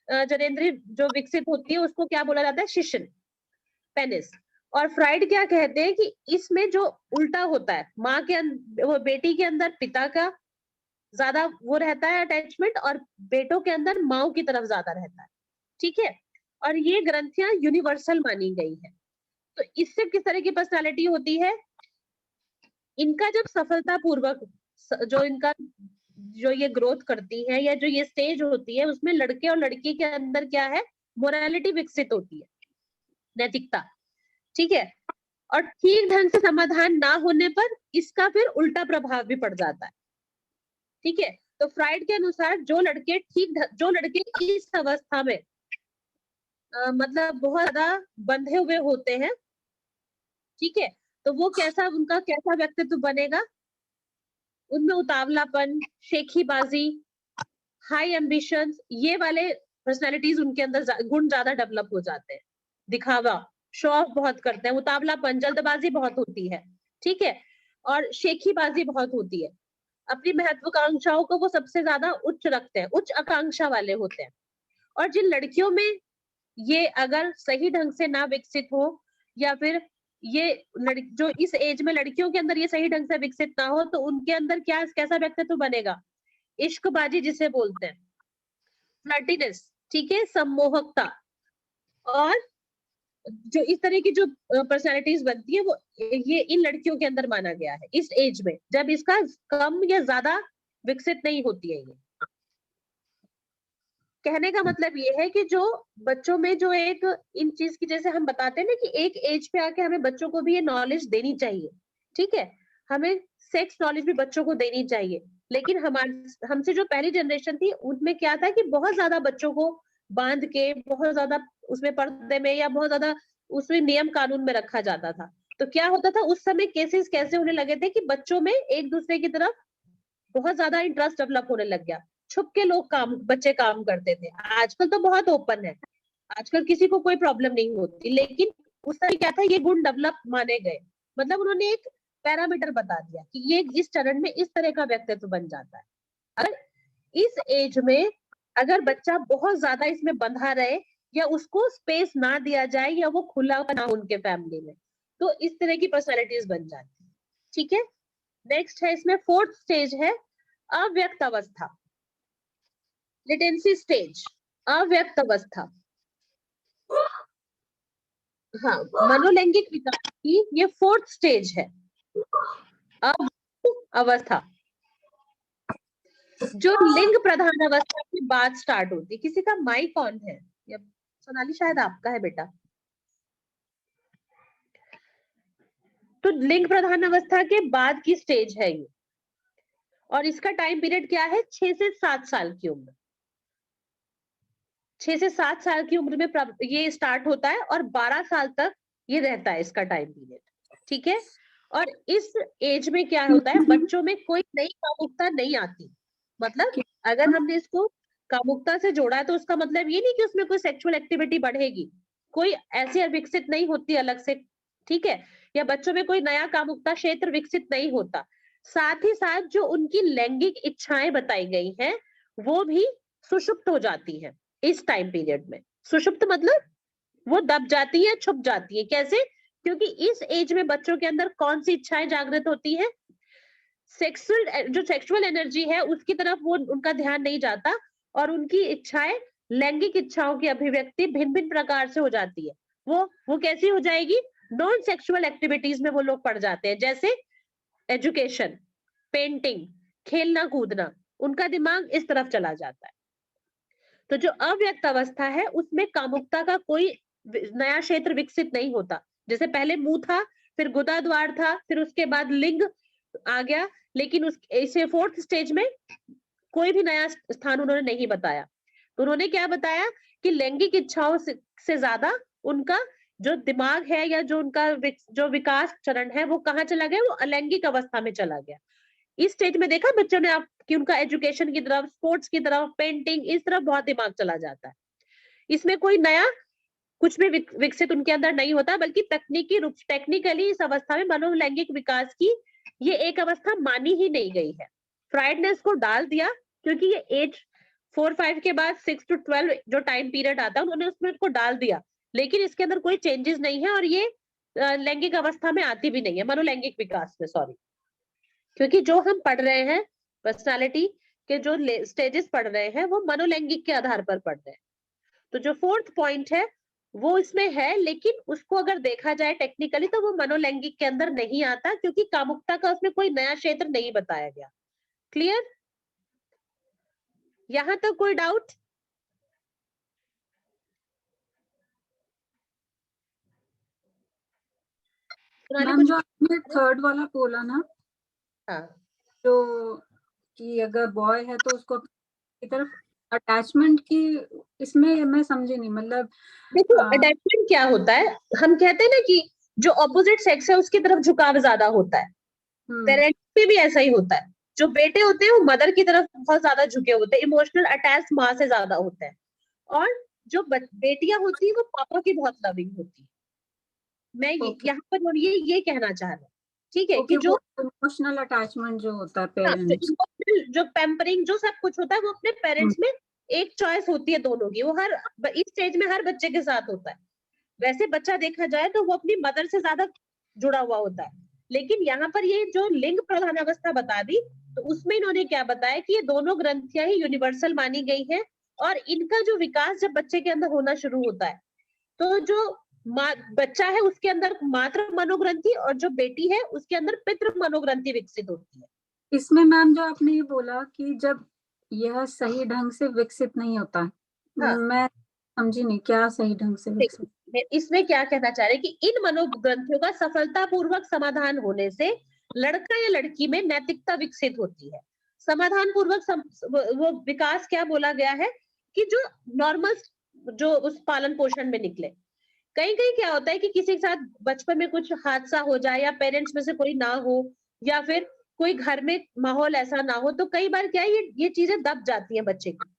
जनेंद्रिय जो विकसित होती है उसको क्या बोला जाता है? Session, penis. और फ्राइड क्या कहते हैं कि इसमें जो उल्टा होता है, माँ के वो बेटी के अंदर पिता का ज्यादा वो रहता है अटैचमेंट, और बेटों के अंदर माओ की तरफ ज्यादा रहता है, ठीक है। और ये ग्रंथियां यूनिवर्सल मानी गई है। तो इससे किस तरह की पर्सनालिटी होती है? इनका जब सफलतापूर्वक जो ये ग्रोथ करती है या जो ये स्टेज होती है, उसमें लड़के और लड़की के अंदर क्या है? मोरालिटी विकसित होती है, नैतिकता, ठीक है। और ठीक ढंग से समाधान ना होने पर इसका फिर उल्टा प्रभाव भी पड़ जाता है, ठीक है। तो फ्राइड के अनुसार जो लड़के इस अवस्था में मतलब बहुत ज्यादा बंधे हुए होते हैं, ठीक है, तो वो उनका कैसा व्यक्तित्व बनेगा? उनमें उतावलापन, शेखीबाजी, हाई एम्बिशंस, ये वाले पर्सनालिटीज उनके अंदर गुण ज्यादा डेवलप हो जाते हैं। दिखावा, शो ऑफ बहुत करते हैं, उतावलापन, जल्दबाजी बहुत होती है, ठीक है, और शेखीबाजी बहुत होती है। अपनी महत्वाकांक्षाओं को वो सबसे ज्यादा उच्च रखते हैं, उच्च आकांक्षा वाले होते हैं। और जिन लड़कियों में ये अगर सही ढंग से ना विकसित हो या फिर जो इस एज में लड़कियों के अंदर ये सही ढंग से विकसित ना हो तो उनके अंदर कैसा व्यक्तित्व बनेगा, इश्कबाजी जिसे बोलते हैं, फ्लर्टीनेस, ठीक है, सम्मोहकता, और जो इस तरह की जो पर्सनालिटीज बनती है वो ये इन लड़कियों के अंदर माना गया है इस एज में, जब इसका कम या ज्यादा विकसित नहीं होती है। ये कहने का मतलब ये है कि जो बच्चों में जो एक इन चीज की, जैसे हम बताते हैं ना कि एक एज पे आके हमें बच्चों को भी ये नॉलेज देनी चाहिए, ठीक है, हमें सेक्स नॉलेज भी बच्चों को देनी चाहिए, लेकिन हमसे जो पहली जनरेशन थी उनमें क्या था कि बहुत ज्यादा बच्चों को बांध के बहुत ज्यादा उसमें पर्दे में या बहुत ज्यादा उसमें नियम कानून में रखा जाता था। तो क्या होता था उस समय, केसेस कैसे होने लगे थे कि बच्चों में एक दूसरे की तरफ बहुत ज्यादा इंटरेस्ट डेवलप होने लग गया, छुप के बच्चे काम करते थे। आजकल तो बहुत ओपन है, आजकल किसी को कोई प्रॉब्लम नहीं होती, लेकिन उस समय क्या था, ये गुण डेवलप माने गए, मतलब उन्होंने एक पैरामीटर बता दिया कि ये इस चरण में इस तरह का व्यक्तित्व बन जाता है। अगर इस एज में अगर बच्चा बहुत ज्यादा इसमें बंधा रहे या उसको स्पेस ना दिया जाए या वो खुला ना हो उनके फैमिली में, तो इस तरह की पर्सनैलिटीज बन जाती है, ठीक है। नेक्स्ट है इसमें फोर्थ स्टेज है अव्यक्त अवस्था, लेटेंसी स्टेज, अव्यक्त अवस्था। हाँ, मनोलैंगिक विकास की ये फोर्थ स्टेज है, अव्यक्त अवस्था, जो लिंग प्रधान अवस्था के बाद स्टार्ट होती है। किसी का माइक ऑन है या सोनाली शायद आपका है बेटा। तो लिंग प्रधान अवस्था के बाद की स्टेज है ये, और इसका टाइम पीरियड क्या है, 6 से 7 साल की उम्र, 6 से 7 साल की उम्र में ये स्टार्ट होता है और 12 साल तक ये रहता है इसका टाइम पीरियड, ठीक है। और इस एज में क्या होता है, बच्चों में कोई नई कामुकता नहीं आती, मतलब अगर हमने इसको कामुकता से जोड़ा है तो उसका मतलब ये नहीं कि उसमें कोई सेक्सुअल एक्टिविटी बढ़ेगी, कोई ऐसी विकसित नहीं होती अलग से, ठीक है, या बच्चों में कोई नया कामुकता क्षेत्र विकसित नहीं होता। साथ ही साथ जो उनकी लैंगिक इच्छाएं बताई गई हैं वो भी सुषुप्त हो जाती हैं इस टाइम पीरियड में। सुषुप्त मतलब वो दब जाती है, छुप जाती है। कैसे? क्योंकि इस एज में बच्चों के अंदर कौन सी इच्छाएं जागृत होती है, जो सेक्सुअल एनर्जी है उसकी तरफ वो उनका ध्यान नहीं जाता, और उनकी इच्छाएं, लैंगिक इच्छाओं की अभिव्यक्ति भिन्न भिन्न प्रकार से हो जाती है। वो कैसी हो जाएगी, नॉन सेक्सुअल एक्टिविटीज में वो लोग पड़ जाते हैं, जैसे एजुकेशन, पेंटिंग, खेलना कूदना, उनका दिमाग इस तरफ चला जाता है। तो जो अव्यक्त अवस्था है उसमें कामुकता का कोई नया क्षेत्र विकसित नहीं होता। जैसे पहले मुंह था, फिर गुदा द्वार था, फिर उसके बाद लिंग आ गया, लेकिन इसे फोर्थ स्टेज में कोई भी नया स्थान उन्होंने नहीं बताया। तो उन्होंने क्या बताया कि लैंगिक इच्छाओं से ज्यादा उनका जो दिमाग है या जो उनका जो विकास चरण है वो कहाँ चला गया, वो अलैंगिक अवस्था में चला गया। इस स्टेज में देखा बच्चों ने आप कि उनका एजुकेशन की तरफ, स्पोर्ट्स की तरफ, पेंटिंग, इस तरफ बहुत दिमाग चला जाता है। इसमें कोई नया कुछ भी विकसित उनके अंदर नहीं होता, बल्कि टेक्निकली इस अवस्था में मनोलैंगिक विकास की ये एक अवस्था मानी ही नहीं गई है। फ्राइड ने इसको डाल दिया क्योंकि ये एज 4-5 के बाद 6 to 12 जो टाइम पीरियड आता है उन्होंने उसमें उसको डाल दिया, लेकिन इसके अंदर कोई चेंजेस नहीं है और ये लैंगिक अवस्था में आती भी नहीं है, मनोलैंगिक विकास में, सॉरी। क्योंकि जो हम पढ़ रहे हैं पर्सनालिटी के जो स्टेजेस पढ़ रहे हैं वो मनोलैंगिक के आधार पर पढ़ रहे हैं। तो जो फोर्थ पॉइंट है वो इसमें है, लेकिन उसको अगर देखा जाए टेक्निकली तो वो मनोलैंगिक के अंदर नहीं आता, क्योंकि कामुकता का उसमें कोई नया क्षेत्र नहीं बताया गया। क्लियर? यहां तक कोई डाउट? मैम जो आपने थर्ड वाला बोला ना, हाँ, जो कि अगर बॉय है तो उसको की तरफ अटैचमेंट की, इसमें मैं समझी नहीं, मतलब देखो अटैचमेंट क्या होता है, हम कहते हैं ना कि जो ऑपोजिट सेक्स है उसकी तरफ झुकाव ज्यादा होता है, पेरेंट्स पे भी ऐसा ही होता है। जो बेटे होते हैं वो मदर की तरफ बहुत ज्यादा झुके होते हैं, इमोशनल अटैच माँ से ज्यादा होता है, और जो बेटियां होती है वो पापा की बहुत लविंग होती है। मैं यहाँ पर ये कहना चाह रहा हूँ, ठीक है, कि जो इमोशनल अटैचमेंट जो होता है पेरेंट्स, जो पैम्परिंग जो सब कुछ होता है वो अपने पेरेंट्स में एक चॉइस होती है दोनों की, वो इस स्टेज में हर बच्चे के साथ होता है। वैसे बच्चा देखा जाए तो वो अपनी मदर से ज्यादा जुड़ा हुआ होता है। लेकिन यहाँ पर ये जो लिंग प्रधान अवस्था बता दी, तो उसमें इन्होंने क्या बताया कि ये दोनों ग्रंथियां ही यूनिवर्सल मानी गई हैं, और इनका जो विकास जब बच्चे के अंदर होना शुरू होता है, तो जो बच्चा है उसके अंदर मातृ मनोग्रंथि और जो बेटी है उसके अंदर पितृ मनोग्रंथि विकसित होती है। इसमें मैम जो आपने ये बोला कि जब यह सही ढंग से विकसित नहीं होता, हाँ। मैं समझी नहीं क्या सही ढंग से विकसित। इसमें क्या कहना चाह रहे हैं कि इन मनोग्रंथियों का सफलतापूर्वक समाधान होने से लड़का या लड़की में नैतिकता विकसित होती है। समाधान पूर्वक वो विकास क्या बोला गया है कि जो नॉर्मल जो उस पालन पोषण में निकले। कहीं कहीं क्या होता है कि किसी के साथ बचपन में कुछ हादसा हो जाए, या पेरेंट्स में से कोई ना हो, या फिर कोई घर में माहौल ऐसा ना हो, तो कई बार क्या है ये चीजें दब जाती हैं बच्चे की।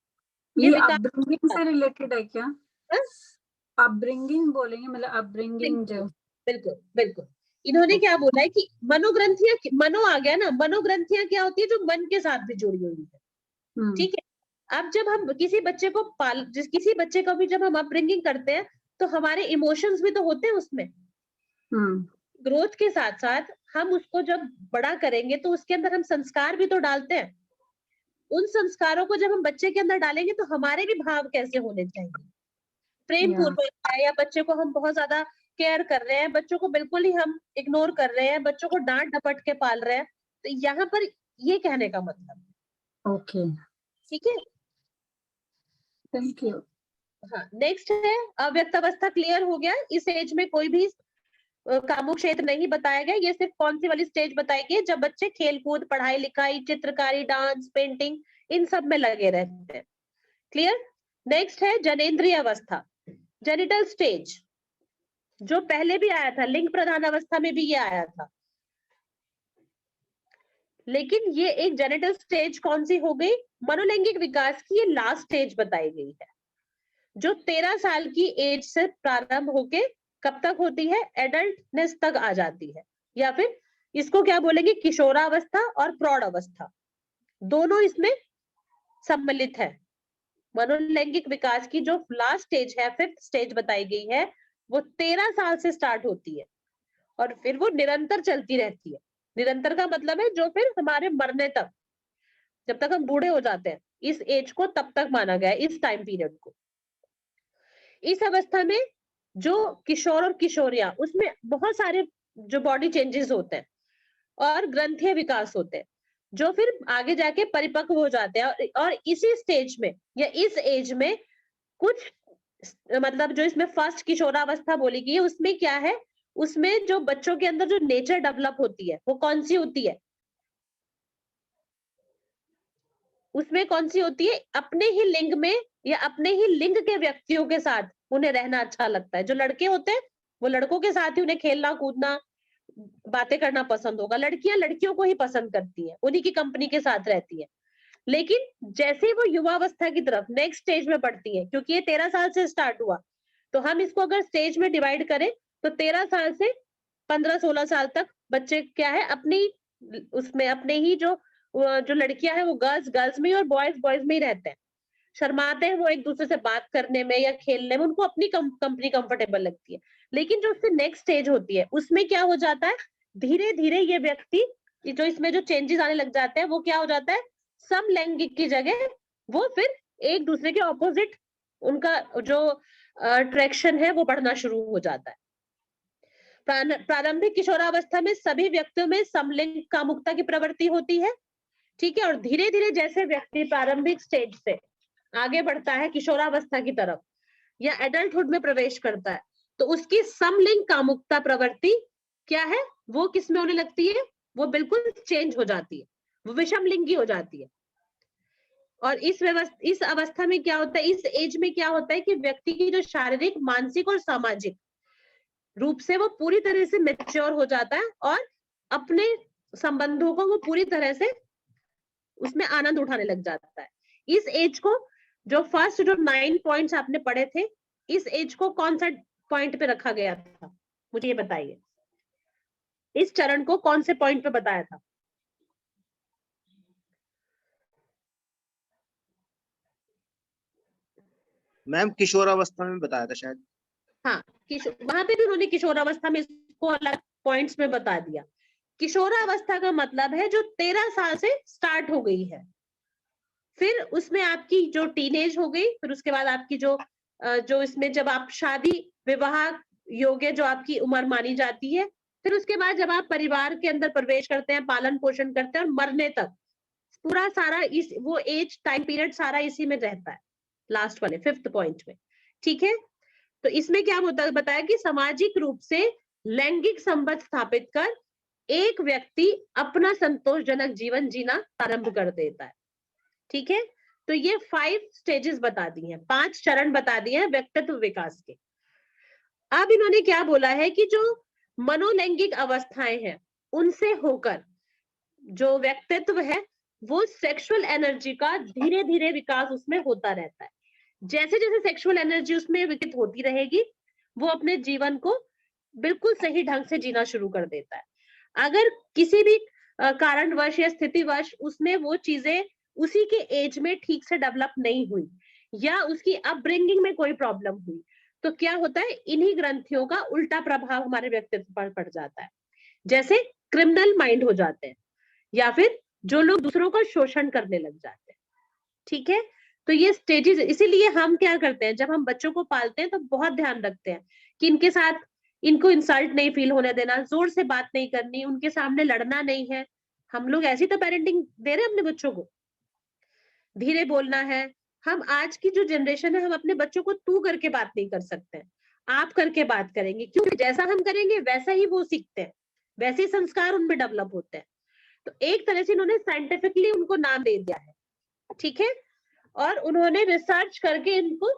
ये अपब्रिंगिंग से रिलेटेड है क्या? हाँ? अपब्रिंगिंग बोलेंगे, मतलब अपब्रिंगिंग जो। बिल्कुल बिल्कुल। इन्होंने क्या बोला है कि मनोग्रंथियां, मनो आ गया ना, मनोग्रंथियां क्या होती है जो मन के साथ भी जुड़ी हुई है। ठीक है। अब जब हम किसी बच्चे को किसी बच्चे को भी जब हम अपब्रिंगिंग करते हैं, तो हमारे इमोशंस भी तो होते हैं उसमें। ग्रोथ के साथ साथ हम उसको जब बड़ा करेंगे तो उसके अंदर हम संस्कार भी तो डालते हैं। उन संस्कारों को जब हम बच्चे के अंदर डालेंगे तो हमारे भी भाव कैसे होने चाहिए, प्रेम पूर्वक है, या बच्चे को हम बहुत ज्यादा केयर कर रहे हैं, बच्चों को बिल्कुल ही हम इग्नोर कर रहे हैं, बच्चों को डांट डपट के पाल रहे हैं। तो यहाँ पर ये कहने का मतलब। ओके, ठीक है, थैंक यू। हाँ, नेक्स्ट है अव्यक्त अवस्था। क्लियर हो गया, इस एज में कोई भी कामुक क्षेत्र नहीं बताया गया। ये सिर्फ कौन सी वाली स्टेज बताई गई, जब बच्चे खेलकूद, पढ़ाई लिखाई, चित्रकारी, डांस, पेंटिंग, इन सब में लगे रहते हैं। क्लियर। नेक्स्ट है जनेंद्रिय अवस्था, जेनिटल स्टेज, जो पहले भी आया था, लिंग प्रधान अवस्था में भी ये आया था। लेकिन ये एक जेनिटल स्टेज कौन सी हो गई, मनोलैंगिक विकास की ये लास्ट स्टेज बताई गई है, जो 13 साल की एज से प्रारंभ होके कब तक होती है, एडल्टनेस तक आ जाती है। या फिर इसको क्या बोलेंगे, किशोरावस्था और प्रौढ़ अवस्था, दोनों इसमें सम्मिलित है। मनोलैंगिक विकास की जो लास्ट स्टेज है, 5th स्टेज बताई गई है, वो 13 साल से स्टार्ट होती है और फिर वो निरंतर चलती रहती है। निरंतर का मतलब है जो फिर हमारे मरने तक, जब तक हम बूढ़े हो जाते हैं, इस एज को तब तक माना गया है, इस टाइम पीरियड को। इस अवस्था में जो किशोर और किशोरियां, उसमें बहुत सारे जो बॉडी चेंजेस होते हैं और ग्रंथीय विकास होते हैं, जो फिर आगे जाके परिपक्व हो जाते हैं। और इसी स्टेज में या इस एज में कुछ मतलब जो इसमें फर्स्ट किशोरावस्था बोली गई है, उसमें क्या है, उसमें जो बच्चों के अंदर जो नेचर डेवलप होती है वो कौन सी होती है, उसमें कौन सी होती है, अपने ही लिंग में या अपने ही लिंग के व्यक्तियों के साथ उन्हें रहना अच्छा लगता है। जो लड़के होते हैं वो लड़कों के साथ ही उन्हें खेलना कूदना बातें करना पसंद होगा, लड़कियां लड़कियों को ही पसंद करती हैं, उन्हीं की कंपनी के साथ रहती है। लेकिन जैसे ही वो युवावस्था की तरफ नेक्स्ट स्टेज में बढ़ती है, क्योंकि ये 13 साल से स्टार्ट हुआ, तो हम इसको अगर स्टेज में डिवाइड करें तो 13 साल से 15-16 साल तक बच्चे क्या है, अपनी उसमें अपने ही जो लड़कियां हैं वो गर्ल्स में और बॉयज में ही रहते हैं, शर्माते हैं वो एक दूसरे से बात करने में या खेलने में, उनको अपनी कंपनी कंफर्टेबल लगती है। लेकिन जो उससे नेक्स्ट स्टेज होती है, उसमें क्या हो जाता है, धीरे धीरे ये व्यक्ति जो इसमें जो चेंजेस आने लग जाते हैं, वो क्या हो जाता है, समलैंगिक की जगह वो फिर एक दूसरे के ऑपोजिट उनका जो अट्रैक्शन है वो बढ़ना शुरू हो जाता है। प्रारंभिक किशोरावस्था में सभी व्यक्तियों में समलिंग कामुकता की प्रवृत्ति होती है। ठीक है, और धीरे धीरे जैसे व्यक्ति प्रारंभिक स्टेज से आगे बढ़ता है किशोरावस्था की तरफ या एडल्टहुड में प्रवेश करता है, तो उसकी समलिंग कामुकता प्रवृत्ति क्या है, वो किसमें होने लगती है, वो बिल्कुल चेंज हो जाती है, वो विषम लिंगी हो जाती है। और इस अवस्था में क्या होता है, इस एज में क्या होता है कि व्यक्ति की जो शारीरिक, मानसिक और सामाजिक रूप से वो पूरी तरह से मैच्योर हो जाता है और अपने संबंधों को वो पूरी तरह से उसमें आनंद उठाने लग जाता है। इस एज को जो फर्स्ट जो 9 पॉइंट्स आपने पढ़े थे, इस एज को कौन सा पॉइंट पे रखा गया था, मुझे ये बताइए, इस चरण को कौन से पॉइंट पे बताया था? मैम किशोरावस्था में बताया था शायद। हाँ, वहां पे भी उन्होंने किशोरावस्था में इसको अलग पॉइंट्स में बता दिया। किशोरावस्था का मतलब है जो 13 साल से स्टार्ट हो गई है, फिर उसमें आपकी जो टीनेज हो गई, फिर उसके बाद आपकी जो इसमें जब आप शादी विवाह योग्य जो आपकी उम्र मानी जाती है, फिर उसके बाद जब आप परिवार के अंदर प्रवेश करते हैं, पालन पोषण करते हैं और मरने तक, पूरा सारा वो एज टाइम पीरियड सारा इसी में रहता है, लास्ट वाले 5th पॉइंट में। ठीक है, तो इसमें क्या होता है बताया कि सामाजिक रूप से लैंगिक संबंध स्थापित कर एक व्यक्ति अपना संतोषजनक जीवन जीना आरंभ कर देता है। ठीक है, तो ये 5 स्टेजेस बता दी हैं, 5 चरण बता दिए हैं व्यक्तित्व विकास के। अब इन्होंने क्या बोला है कि जो मनोलैंगिक अवस्थाएं हैं उनसे होकर जो व्यक्तित्व है वो सेक्सुअल एनर्जी का धीरे धीरे विकास उसमें होता रहता है। जैसे जैसे सेक्सुअल एनर्जी उसमें विकसित होती रहेगी, वो अपने जीवन को बिल्कुल सही ढंग से जीना शुरू कर देता है। अगर किसी भी कारणवश या स्थितिवश उसमें वो चीजें उसी के एज में ठीक से डेवलप नहीं हुई या उसकी अपब्रिंगिंग में कोई प्रॉब्लम हुई, तो क्या होता है, इन्हीं ग्रंथियों का उल्टा प्रभाव हमारे व्यक्तित्व पर पड़ जाता है। जैसे क्रिमिनल माइंड हो जाते हैं या फिर जो लोग दूसरों का शोषण करने लग जाते हैं। ठीक है, तो ये स्टेजेस, इसीलिए हम क्या करते हैं, जब हम बच्चों को पालते हैं तो बहुत ध्यान रखते हैं कि इनके साथ इनको इंसल्ट नहीं फील होने देना, जोर से बात नहीं करनी, उनके सामने लड़ना नहीं है। हम लोग ऐसी तो पेरेंटिंग दे रहे हैं अपने बच्चों को, धीरे बोलना है। हम आज की जो जनरेशन है, हम अपने बच्चों को तू करके बात नहीं कर सकते हैं, आप करके बात करेंगे, क्योंकि जैसा हम करेंगे वैसा ही वो सीखते हैं, वैसे ही संस्कार उनमें डेवलप होते हैं। तो एक तरह से इन्होंने साइंटिफिकली उनको नाम दे दिया है। ठीक है, और उन्होंने रिसर्च करके इनको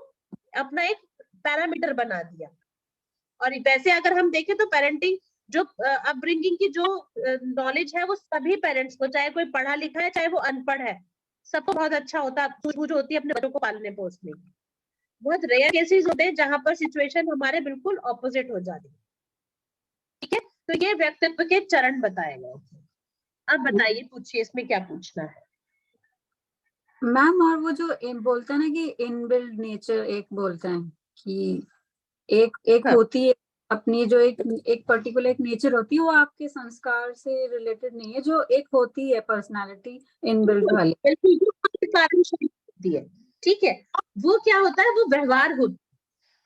अपना एक पैरामीटर बना दिया। और वैसे अगर हम देखें तो पेरेंटिंग जो अपब्रिंगिंग की जो नॉलेज है वो सभी पेरेंट्स को, चाहे कोई पढ़ा लिखा है चाहे वो अनपढ़ है, सबको बहुत अच्छा होता है, सूझबूझ होती है अपने बच्चों को पालने पोसने की। बहुत रेयर केसेस होते हैं जहां पर सिचुएशन हमारे बिल्कुल ऑपोजिट हो जाती है। ठीक है, तो ये व्यक्तित्व के चरण बताए गए। अब बताइए, पूछिए, इसमें क्या पूछना है। मैम, और वो जो बोलते हैं ना कि इनबिल्ड नेचर, एक बोलते हैं कि एक हाँ। होती है अपनी, जो एक पर्टिकुलर एक नेचर होती है, वो आपके संस्कार से रिलेटेड नहीं है, जो एक होती है पर्सनालिटी इनबिल्ड वाली। बिल्कुल, जो कारण होती है। ठीक है, वो क्या होता है, वो व्यवहार होता है।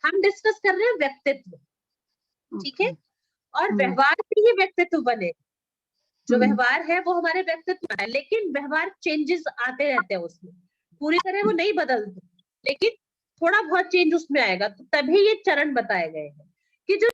हम डिस्कस कर रहे हैं व्यक्तित्व। ठीक है, और व्यवहार से ही व्यक्तित्व बने। जो व्यवहार है वो हमारे व्यक्तित्व है, लेकिन व्यवहार चेंजेस आते रहते हैं उसमें, पूरी तरह वो नहीं बदलते, लेकिन थोड़ा बहुत चेंज उसमें आएगा। तो तभी ये चरण बताए गए हैं कि जो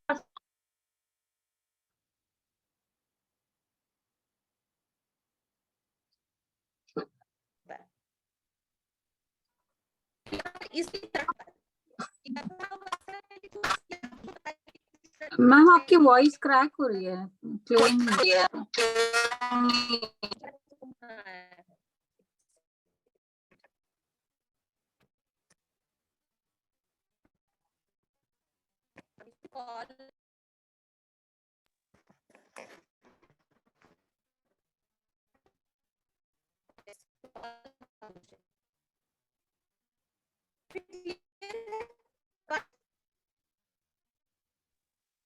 मैम, आपकी वॉइस क्रैक हो रही है, क्लियर नहीं है।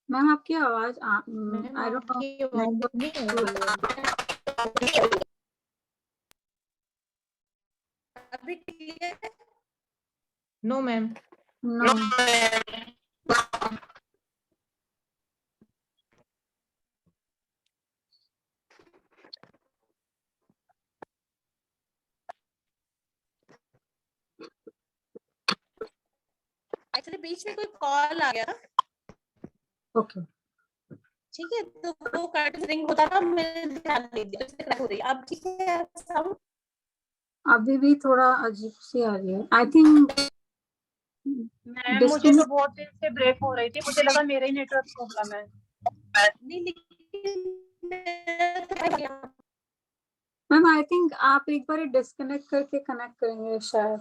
मैम, आपकी आवाज आई डोंट नो। अभी क्लियर है? No ma'am. नो। एक्चुअली बीच में कोई कॉल आ गया, ओके। ठीक है, तो वो कार्ड रिंग होता था, मैंने ध्यान नहीं दिया, इसलिए क्रैक हो रही है। अब ठीक है साउंड? अभी भी थोड़ा अजीब सी आ रही है, आई थिंक। मैम, मुझे तो बहुत दिन से ब्रेक हो रही थी, मुझे लगा मेरा ही नेटवर्क प्रॉब्लम है। नहीं, लेकिन मैम, आई थिंक आप एक बार डिस्कनेक्ट करके कनेक्ट करेंगे शायद।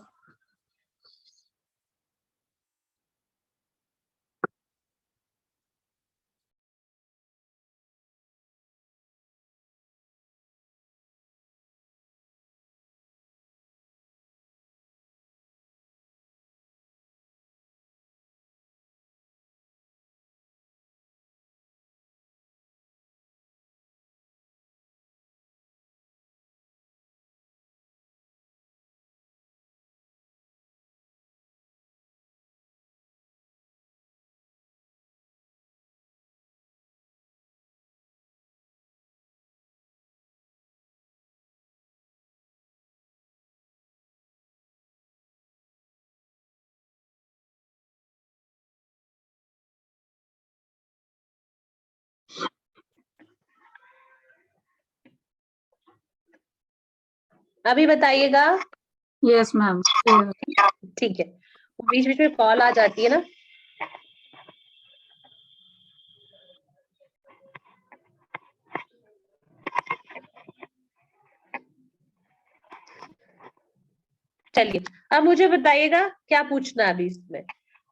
अभी बताइएगा। Yes ma'am. ठीक है, बीच बीच में कॉल आ जाती है ना। चलिए, अब मुझे बताइएगा क्या पूछना है अभी इसमें।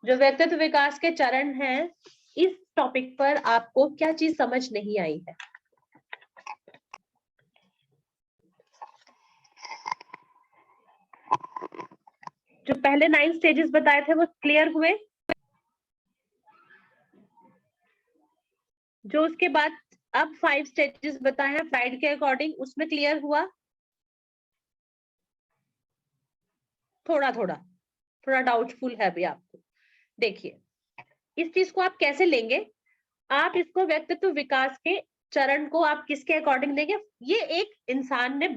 जो व्यक्तित्व विकास के चरण हैं, इस टॉपिक पर आपको क्या चीज समझ नहीं आई है? जो पहले 9 स्टेजेस बताए थे वो क्लियर हुए? जो उसके बाद अब 5 स्टेजेस बताए हैं फ्राइड के अकॉर्डिंग, उसमें क्लियर हुआ? थोड़ा डाउटफुल है अभी आपको। देखिए, इस चीज को आप कैसे लेंगे? आप इसको व्यक्तित्व विकास के चरण को आप किसके अकॉर्डिंग लेंगे? ये एक इंसान ने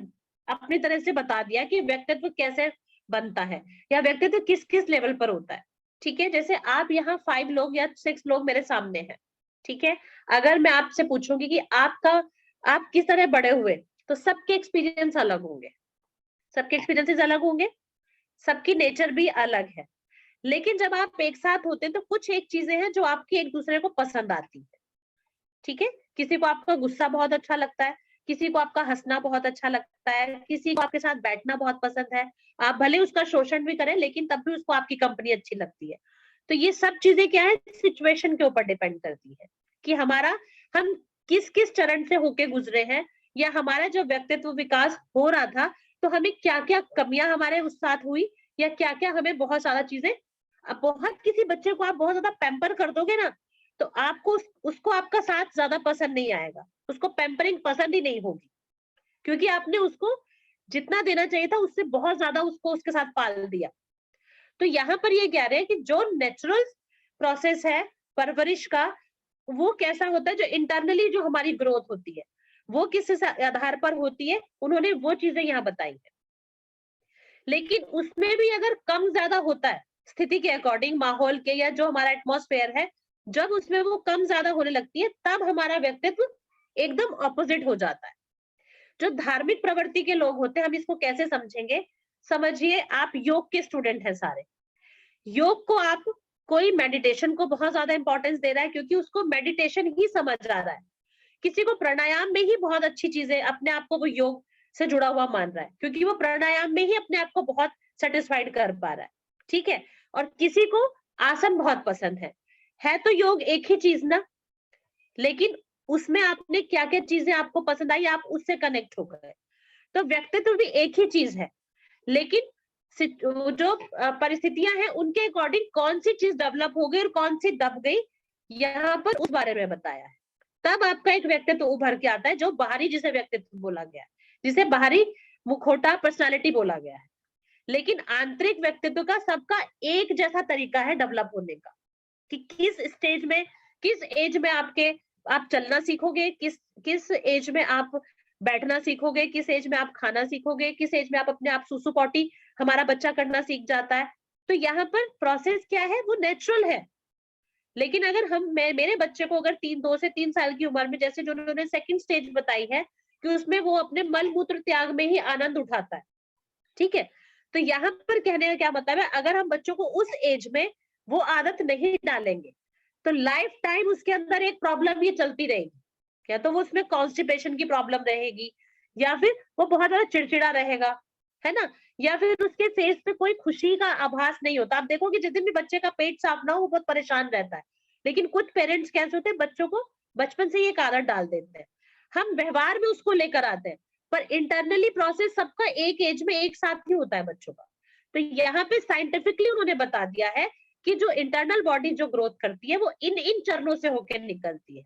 अपनी तरह से बता दिया कि व्यक्तित्व कैसे बनता है या व्यक्तित्व किस किस लेवल पर होता है। ठीक है, जैसे आप यहाँ 5 लोग या 6 लोग मेरे सामने हैं, ठीक है। अगर मैं आपसे पूछूंगी कि आप किस तरह बड़े हुए, तो सबके एक्सपीरियंस अलग होंगे, सबके एक्सपीरियंसेस अलग होंगे, सबकी नेचर भी अलग है। लेकिन जब आप एक साथ होते हैं तो कुछ एक चीजें हैं जो आपकी एक दूसरे को पसंद आती है। ठीक है, किसी को आपका गुस्सा बहुत अच्छा लगता है, किसी को आपका हंसना बहुत अच्छा लगता है, किसी को आपके साथ बैठना बहुत पसंद है। आप भले उसका शोषण भी करें लेकिन तब भी उसको आपकी कंपनी अच्छी लगती है। तो ये सब चीजें क्या है, सिचुएशन के ऊपर डिपेंड करती है कि हम किस किस चरण से होके गुजरे हैं, या हमारा जो व्यक्तित्व विकास हो रहा था तो हमें क्या क्या कमियां हमारे उस साथ हुई, या क्या क्या हमें बहुत सारा चीजें। बहुत किसी बच्चे को आप बहुत ज्यादा पैम्पर कर दोगे ना, तो आपको उसको आपका साथ ज्यादा पसंद नहीं आएगा, उसको पैम्परिंग पसंद ही नहीं होगी, क्योंकि आपने उसको जितना देना चाहिए था उससे बहुत ज्यादा उसको उसके साथ पाल दिया। तो यहाँ पर ये कह रहे हैं कि जो नेचुरल प्रोसेस है परवरिश का, वो कैसा होता है, जो इंटरनली जो हमारी ग्रोथ होती है वो किस आधार पर होती है, उन्होंने वो चीजें यहाँ बताई है। लेकिन उसमें भी अगर कम ज्यादा होता है स्थिति के अकॉर्डिंग, माहौल के, या जो हमारा एटमॉस्फेयर है, जब उसमें वो कम ज्यादा होने लगती है तब हमारा व्यक्तित्व एकदम ऑपोजिट हो जाता है। जो धार्मिक प्रवृत्ति के लोग होते हैं, हम इसको कैसे समझेंगे? समझिए, आप योग के स्टूडेंट हैं सारे। योग को आप, कोई मेडिटेशन को बहुत ज्यादा इंपॉर्टेंस दे रहा है क्योंकि उसको मेडिटेशन ही समझ आ रहा है। किसी को प्राणायाम में ही बहुत अच्छी चीजें, अपने आप को वो योग से जुड़ा हुआ मान रहा है क्योंकि वो प्राणायाम में ही अपने आप को बहुत सेटिस्फाइड कर पा रहा है। ठीक है, और किसी को आसन बहुत पसंद है तो योग एक ही चीज ना, लेकिन उसमें आपने क्या क्या चीजें आपको पसंद आई, आप उससे कनेक्ट हो गए। तो व्यक्तित्व भी एक ही चीज है, लेकिन जो परिस्थितियां हैं उनके अकॉर्डिंग कौन सी चीज डेवलप हो गई और कौन सी दब गई, यहाँ पर उस बारे में बताया है। तब आपका एक व्यक्तित्व उभर के आता है, जो बाहरी, जिसे व्यक्तित्व बोला गया है, जिसे बाहरी मुखौटा पर्सनालिटी बोला गया है। लेकिन आंतरिक व्यक्तित्व का सबका एक जैसा तरीका है डेवलप होने का, कि किस स्टेज में, किस एज में आप चलना सीखोगे, किस एज में आप बैठना सीखोगे, किस एज में आप खाना सीखोगे, किस एज में आप अपने आप सुसु पॉटी हमारा बच्चा करना सीख जाता है। तो यहाँ पर प्रोसेस क्या है, वो नेचुरल है। लेकिन अगर मेरे बच्चे को अगर 2 से 3 साल की उम्र में, जैसे जो उन्होंने सेकंड स्टेज बताई है कि उसमें वो अपने मल मूत्र त्याग में ही आनंद उठाता है, ठीक है, तो यहाँ पर कहने का क्या मतलब है, अगर हम बच्चों को उस एज में वो आदत नहीं डालेंगे तो लाइफ टाइम उसके अंदर एक प्रॉब्लम ये चलती रहेगी। या तो वो उसमें कॉन्स्टिपेशन की प्रॉब्लम रहेगी, या फिर वो बहुत ज्यादा चिड़चिड़ा रहेगा, है ना, या फिर उसके फेस पे कोई खुशी का आभास नहीं होता। आप देखोगे जिस दिन भी बच्चे का पेट साफ ना हो, वो बहुत परेशान रहता है। लेकिन कुछ पेरेंट्स कैसे होते हैं, बच्चों को बचपन से ये आदत डाल देते हैं, हम व्यवहार में उसको लेकर आते हैं, पर इंटरनली प्रोसेस सबका एक एज में एक साथ ही होता है बच्चों का। तो यहाँ पे साइंटिफिकली उन्होंने बता दिया है कि जो इंटरनल बॉडी जो ग्रोथ करती है वो इन चरणों से होकर निकलती है।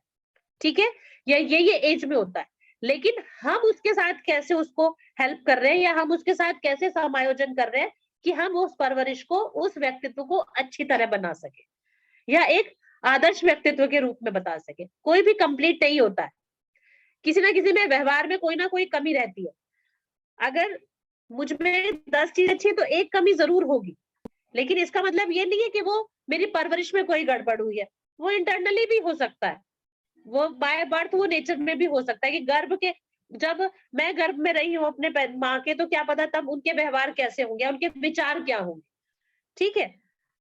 ठीक है, ये एज में होता है। लेकिन हम उसके साथ कैसे उसको हेल्प कर रहे हैं, या हम उसके साथ कैसे समायोजन कर रहे हैं कि हम उस परवरिश को, उस व्यक्तित्व को अच्छी तरह बना सके, या एक आदर्श व्यक्तित्व के रूप में बता सके। कोई भी कंप्लीट नहीं होता है, किसी ना किसी में व्यवहार में कोई ना कोई कमी रहती है। अगर मुझ में 10 चीजें अच्छी है तो एक कमी जरूर होगी, लेकिन इसका मतलब ये नहीं है कि वो मेरी परवरिश में कोई गड़बड़ हुई है। वो इंटरनली भी हो सकता है, वो बाय बर्थ, वो नेचर में भी हो सकता है कि गर्भ के जब मैं गर्भ में रही हूँ अपने माँ के, तो क्या पता तब उनके व्यवहार कैसे होंगे, उनके विचार क्या होंगे, ठीक है।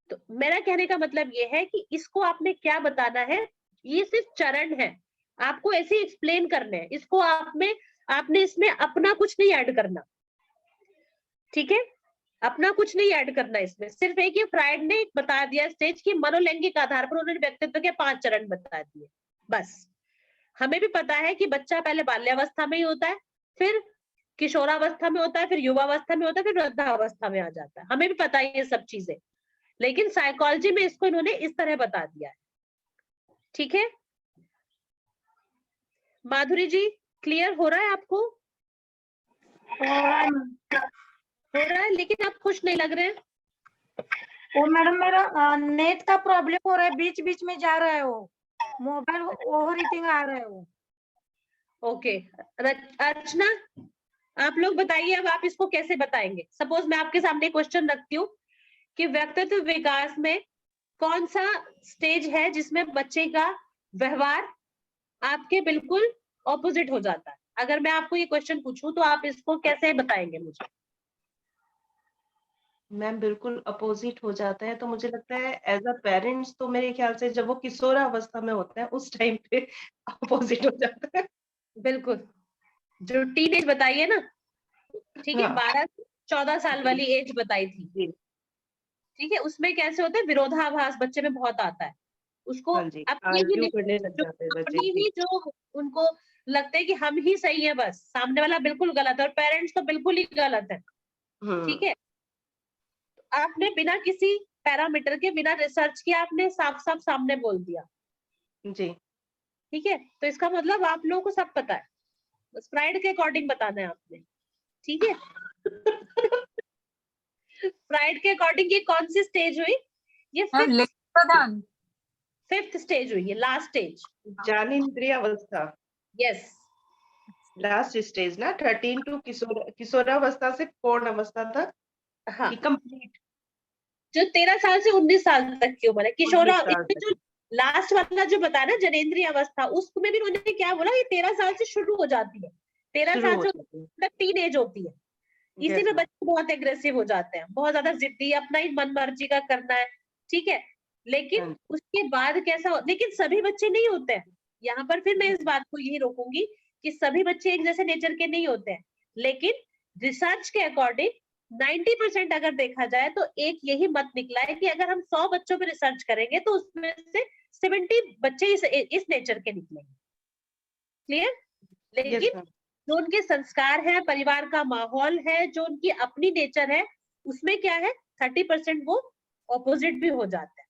तो मेरा कहने का मतलब ये है कि इसको आपने क्या बताना है, ये सिर्फ चरण है, आपको ऐसे एक्सप्लेन करने हैं इसको, आपने इसमें अपना कुछ नहीं ऐड करना, ठीक है, अपना कुछ नहीं ऐड करना इसमें। सिर्फ एक ये फ्राइड ने बता दिया स्टेज की मनोलैंगिक आधार पर उन्होंने व्यक्तित्व के 5 चरण बता दिए, बस। हमें भी पता है कि बच्चा पहले बाल्यावस्था में ही होता है, फिर किशोरावस्था में होता है, फिर युवावस्था में होता है, फिर वृद्धावस्था में आ जाता है, हमें भी पता है ये सब चीजें, लेकिन साइकोलॉजी में इसको इन्होंने इस तरह बता दिया है, ठीक है। माधुरी जी, क्लियर हो रहा है आपको? हो रहा है, लेकिन आप खुश नहीं लग रहे हैं। वो मैडम मेरा नेट का प्रॉब्लम हो रहा है, बीच बीच में जा रहा है, वो मोबाइल ओवर हीटिंग आ रहा है वो। ओके, अर्चना आप लोग बताइए अब आप इसको कैसे बताएंगे। सपोज मैं आपके सामने क्वेश्चन रखती हूँ कि व्यक्तित्व विकास में कौन सा स्टेज है जिसमें बच्चे का व्यवहार आपके बिल्कुल ऑपोजिट हो जाता है। अगर मैं आपको ये क्वेश्चन पूछूं तो आप इसको कैसे बताएंगे मुझे? मैम बिल्कुल अपोजिट हो जाता है, तो मुझे लगता है एज अ पेरेंट्स तो मेरे ख्याल से जब वो किशोरावस्था में होता है उस टाइम पे अपोजिट हो जाता है। बिल्कुल, जो टीनेज बताइए ना, ठीक है, 12 से 14 साल वाली एज बताई थी, ठीक है, उसमें कैसे होता है, विरोधाभास बच्चे में बहुत आता है, उसको आर्ग्यू करने लग जाते हैं बच्चे, अपनी ही जो उनको लगता है कि हम ही सही है, बस सामने वाला बिल्कुल गलत है और पेरेंट्स तो बिल्कुल ही गलत है, ठीक है। आपने बिना किसी पैरामीटर के, बिना रिसर्च के आपने साफ साफ सामने बोल दिया जी, ठीक है, तो इसका मतलब आप लोगों को सब पता है, बस प्राइड के अकॉर्डिंग बताना है आपने, ठीक है। प्राइड के अकॉर्डिंग ये कौन सी स्टेज हुई? ये फिफ्थ स्टेज हुई, ये लास्ट स्टेज, ज्ञानेंद्रिय अवस्था, यस, लास्ट स्टेज ना, 13 टू किशोरावस्था से पूर्ण अवस्था तक, हाँ, कंप्लीट, जो 13 साल से 19 साल तक की उम्र है किशोरा। इसमें जो लास्ट वाला जो बताया ना जनेंद्रिय अवस्था, उसमें भी उन्होंने क्या बोला, ये 13 साल से शुरू हो जाती है, 13 साल से टीन एज होती है, इसी में बच्चे बहुत एग्रेसिव हो जाते हैं, बहुत ज्यादा जिद्दी, अपना ही मन मर्जी का करना है, ठीक है। लेकिन उसके बाद कैसा लेकिन सभी बच्चे नहीं होते हैं, यहाँ पर फिर मैं इस बात को यही रोकूंगी कि सभी बच्चे एक जैसे नेचर के नहीं होते हैं, लेकिन रिसर्च के अकॉर्डिंग 90% अगर देखा जाए तो एक यही मत निकला है कि अगर हम 100 बच्चों पर रिसर्च करेंगे तो उसमें से 70 बच्चे इस नेचर के निकलेंगे, क्लियर। लेकिन जो उनके संस्कार है, परिवार का माहौल है, जो उनकी अपनी नेचर है, उसमें क्या है 30% वो ऑपोजिट भी हो जाता है।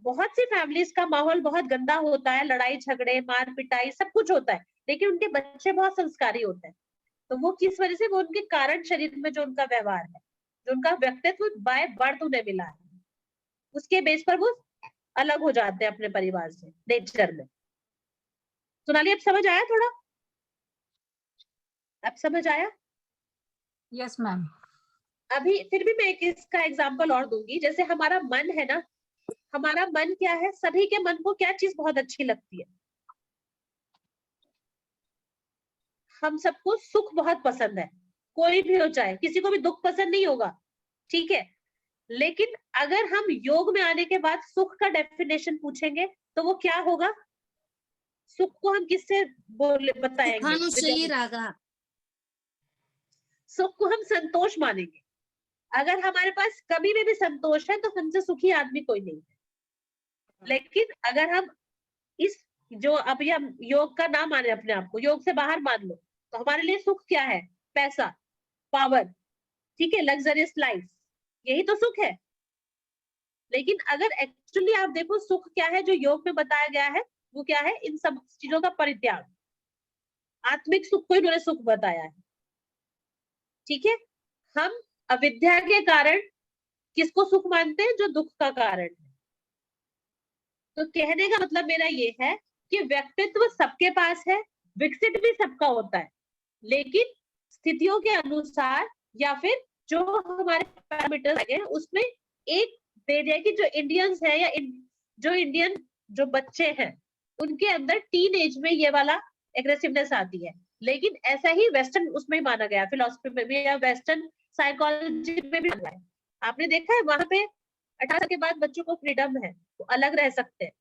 बहुत सी फैमिलीज का माहौल बहुत गंदा होता है, लड़ाई झगड़े, मार पिटाई सब कुछ होता है, लेकिन उनके बच्चे बहुत संस्कारी होते हैं, तो वो किस वजह से, वो उनके कारण शरीर में जो उनका व्यवहार है, जो उनका व्यक्तित्व बाय बर्थ उन्हें मिला है, उसके बेस पर वो अलग हो जाते हैं अपने परिवार से नेचर में। सोनाली अब समझ आया थोड़ा? अब समझ आया? Yes ma'am. अभी फिर भी मैं एक इसका एग्जांपल और दूंगी, जैसे हमारा मन है ना, हमारा मन क्या है, सभी के मन को क्या चीज बहुत अच्छी लगती है, हम सबको सुख बहुत पसंद है, कोई भी हो, चाहे किसी को भी दुख पसंद नहीं होगा, ठीक है। लेकिन अगर हम योग में आने के बाद सुख का डेफिनेशन पूछेंगे तो वो क्या होगा, सुख को हम किससे बताएंगे? सुख को हम संतोष मानेंगे। अगर हमारे पास कभी में भी संतोष है तो हमसे सुखी आदमी कोई नहीं है। लेकिन अगर हम इस जो अभी हम योग का नाम माने अपने आप को, योग से बाहर मान लो, तो हमारे लिए सुख क्या है? पैसा, पावर, ठीक है, लग्जरियस लाइफ, यही तो सुख है। लेकिन अगर एक्चुअली आप देखो सुख क्या है जो योग में बताया गया है, वो क्या है? इन सब चीजों का परित्याग, आत्मिक सुख को इन्होंने सुख बताया है, ठीक है। हम अविद्या के कारण किसको सुख मानते हैं? जो दुख का कारण है। तो कहने का मतलब मेरा ये है कि व्यक्तित्व सबके पास है, विकसित भी सबका होता है, लेकिन स्थितियों के अनुसार या फिर जो हमारे पैरामीटर्स हैं उसमें एक दे दिया कि जो इंडियंस है या जो इंडियन जो बच्चे हैं उनके अंदर टीन एज में ये वाला एग्रेसिवनेस आती है, लेकिन ऐसा ही वेस्टर्न उसमें ही माना गया, फिलोसफी में भी या वेस्टर्न साइकोलॉजी में भी माना है। आपने देखा है वहां पे 18 के बाद बच्चों को फ्रीडम है, वो अलग रह सकते हैं,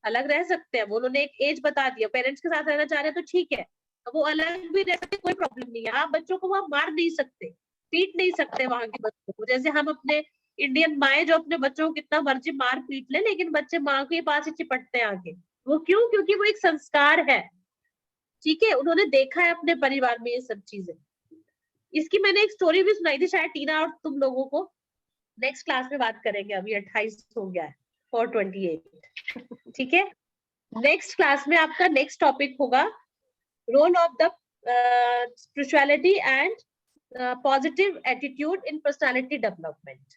अलग रह सकते हैं। वो उन्होंने एक एज बता दिया, पेरेंट्स के साथ रहना चाह रहे हैं तो ठीक है, वो अलग भी रह सकते, कोई प्रॉब्लम नहीं है। आप बच्चों को वहां मार नहीं सकते, पीट नहीं सकते वहां के बच्चों को। जैसे हम अपने इंडियन माए जो अपने बच्चों को कितना मर्जी मार पीट ले, लेकिन बच्चे माँ के पास ही चिपटते हैं आगे। वो क्यों? क्योंकि वो एक संस्कार है, ठीक है, उन्होंने देखा है अपने परिवार में ये सब चीजें। इसकी मैंने एक स्टोरी भी सुनाई थी, शायद टीना और तुम लोगों को। नेक्स्ट क्लास में बात करेंगे, अभी 28 हो गया है, 4:28 ठीक है। नेक्स्ट क्लास में आपका नेक्स्ट टॉपिक होगा role of the spirituality and positive attitude in personality development.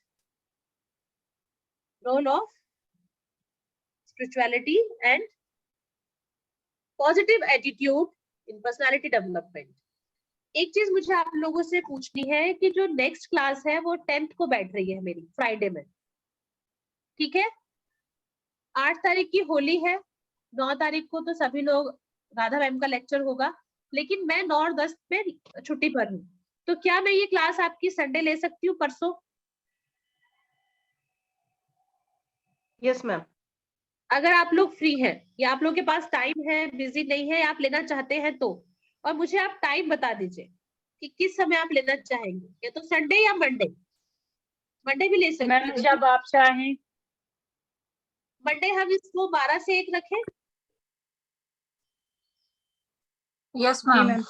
Role of spirituality and positive attitude in personality development. एक चीज मुझे आप लोगों से पूछनी है कि जो नेक्स्ट क्लास है वो 10th को बैठ रही है मेरी, फ्राइडे में, ठीक है। 8 तारीख की होली है, 9 तारीख को तो सभी लोग, राधा मैम का लेक्चर होगा, लेकिन मैं 9 और 10 पे छुट्टी पर हूँ। तो क्या मैं ये क्लास आपकी संडे ले सकती हूँ, परसों? Yes ma'am. अगर आप लोग फ्री हैं या आप लोग के पास टाइम है, बिजी नहीं है, आप लेना चाहते हैं तो, और मुझे आप टाइम बता दीजिए कि किस समय आप लेना चाहेंगे, या तो संडे या मंडे। मंडे भी ले सकते मैम हैं, जब आप चाहें। मंडे हम इसको 12 से 1 रखें। यस जी मैम। मैम,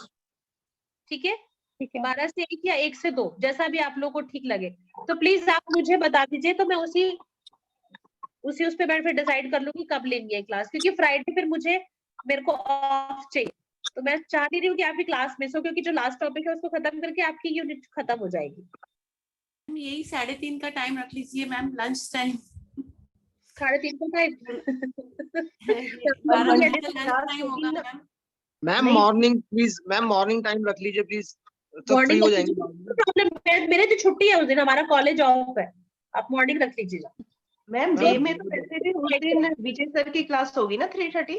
ठीक है, ठीक है। 12 से 1 या 1 से 2, जैसा भी आप लोग को ठीक लगे। तो प्लीज आप मुझे बता दीजिए, तो मैं उसी उस पे मैं फिर डिसाइड कर लूंगी कब लेनी है क्लास, क्योंकि फ्राइडे फिर मेरे को ऑफ चाहिए। तो मैं चाह नहीं रही हूँ कि आपकी क्लास मिस हो, क्योंकि जो लास्ट टॉपिक है उसको खत्म करके आपकी यूनिट खत्म हो जाएगी। यही 3:30 का टाइम रख लीजिए मैम, लंच टाइम। 3:30 का टाइम 12 बजे का लंच टाइम होगा मैम। मैम नहीं। Morning please, ma'am morning time रख लीजिए प्लीज, तो फ्री हो जाएंगे। प्रॉब्लम, मेरे तो छुट्टी है उस दिन, हमारा कॉलेज ऑफ है, आप मॉर्निंग रख लीजिएगा। मैम डे में तो वैसे भी उस दिन विजय सर की क्लास होगी ना 3:30।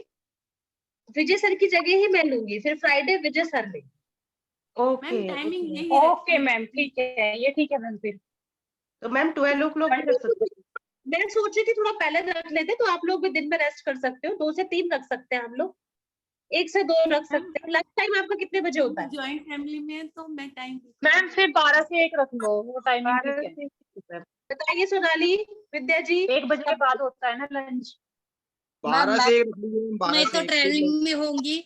विजय सर की जगह ही मैं लूंगी, फिर फ्राइडे विजय सर ले। ओके मैम टाइमिंग यही है। ओके मैम, ठीक है, ये ठीक है मैम। फिर तो मैम 12 o'clock भी कर सकते हैं। मैं सोच रही थी थोड़ा पहले रख लेते, तो आप लोग भी दिन में रेस्ट कर सकते हो। 2 से 3 रख सकते हैं हम लोग, 1 से 2 रख सकते हैं। लंच टाइम आपका कितने बजे होता है? ज्वाइंट फैमिली में तो मैं टाइम मैम फिर 12 से 1 रख लो, वो टाइमिंग ठीक 12 है। से बताइए सोनाली, विद्या जी। 1 बजे के बाद होता है ना लंच। 12 से 1 रख लीजिए, 12 मैं से तो 1 ट्रैवलिंग में होंगी।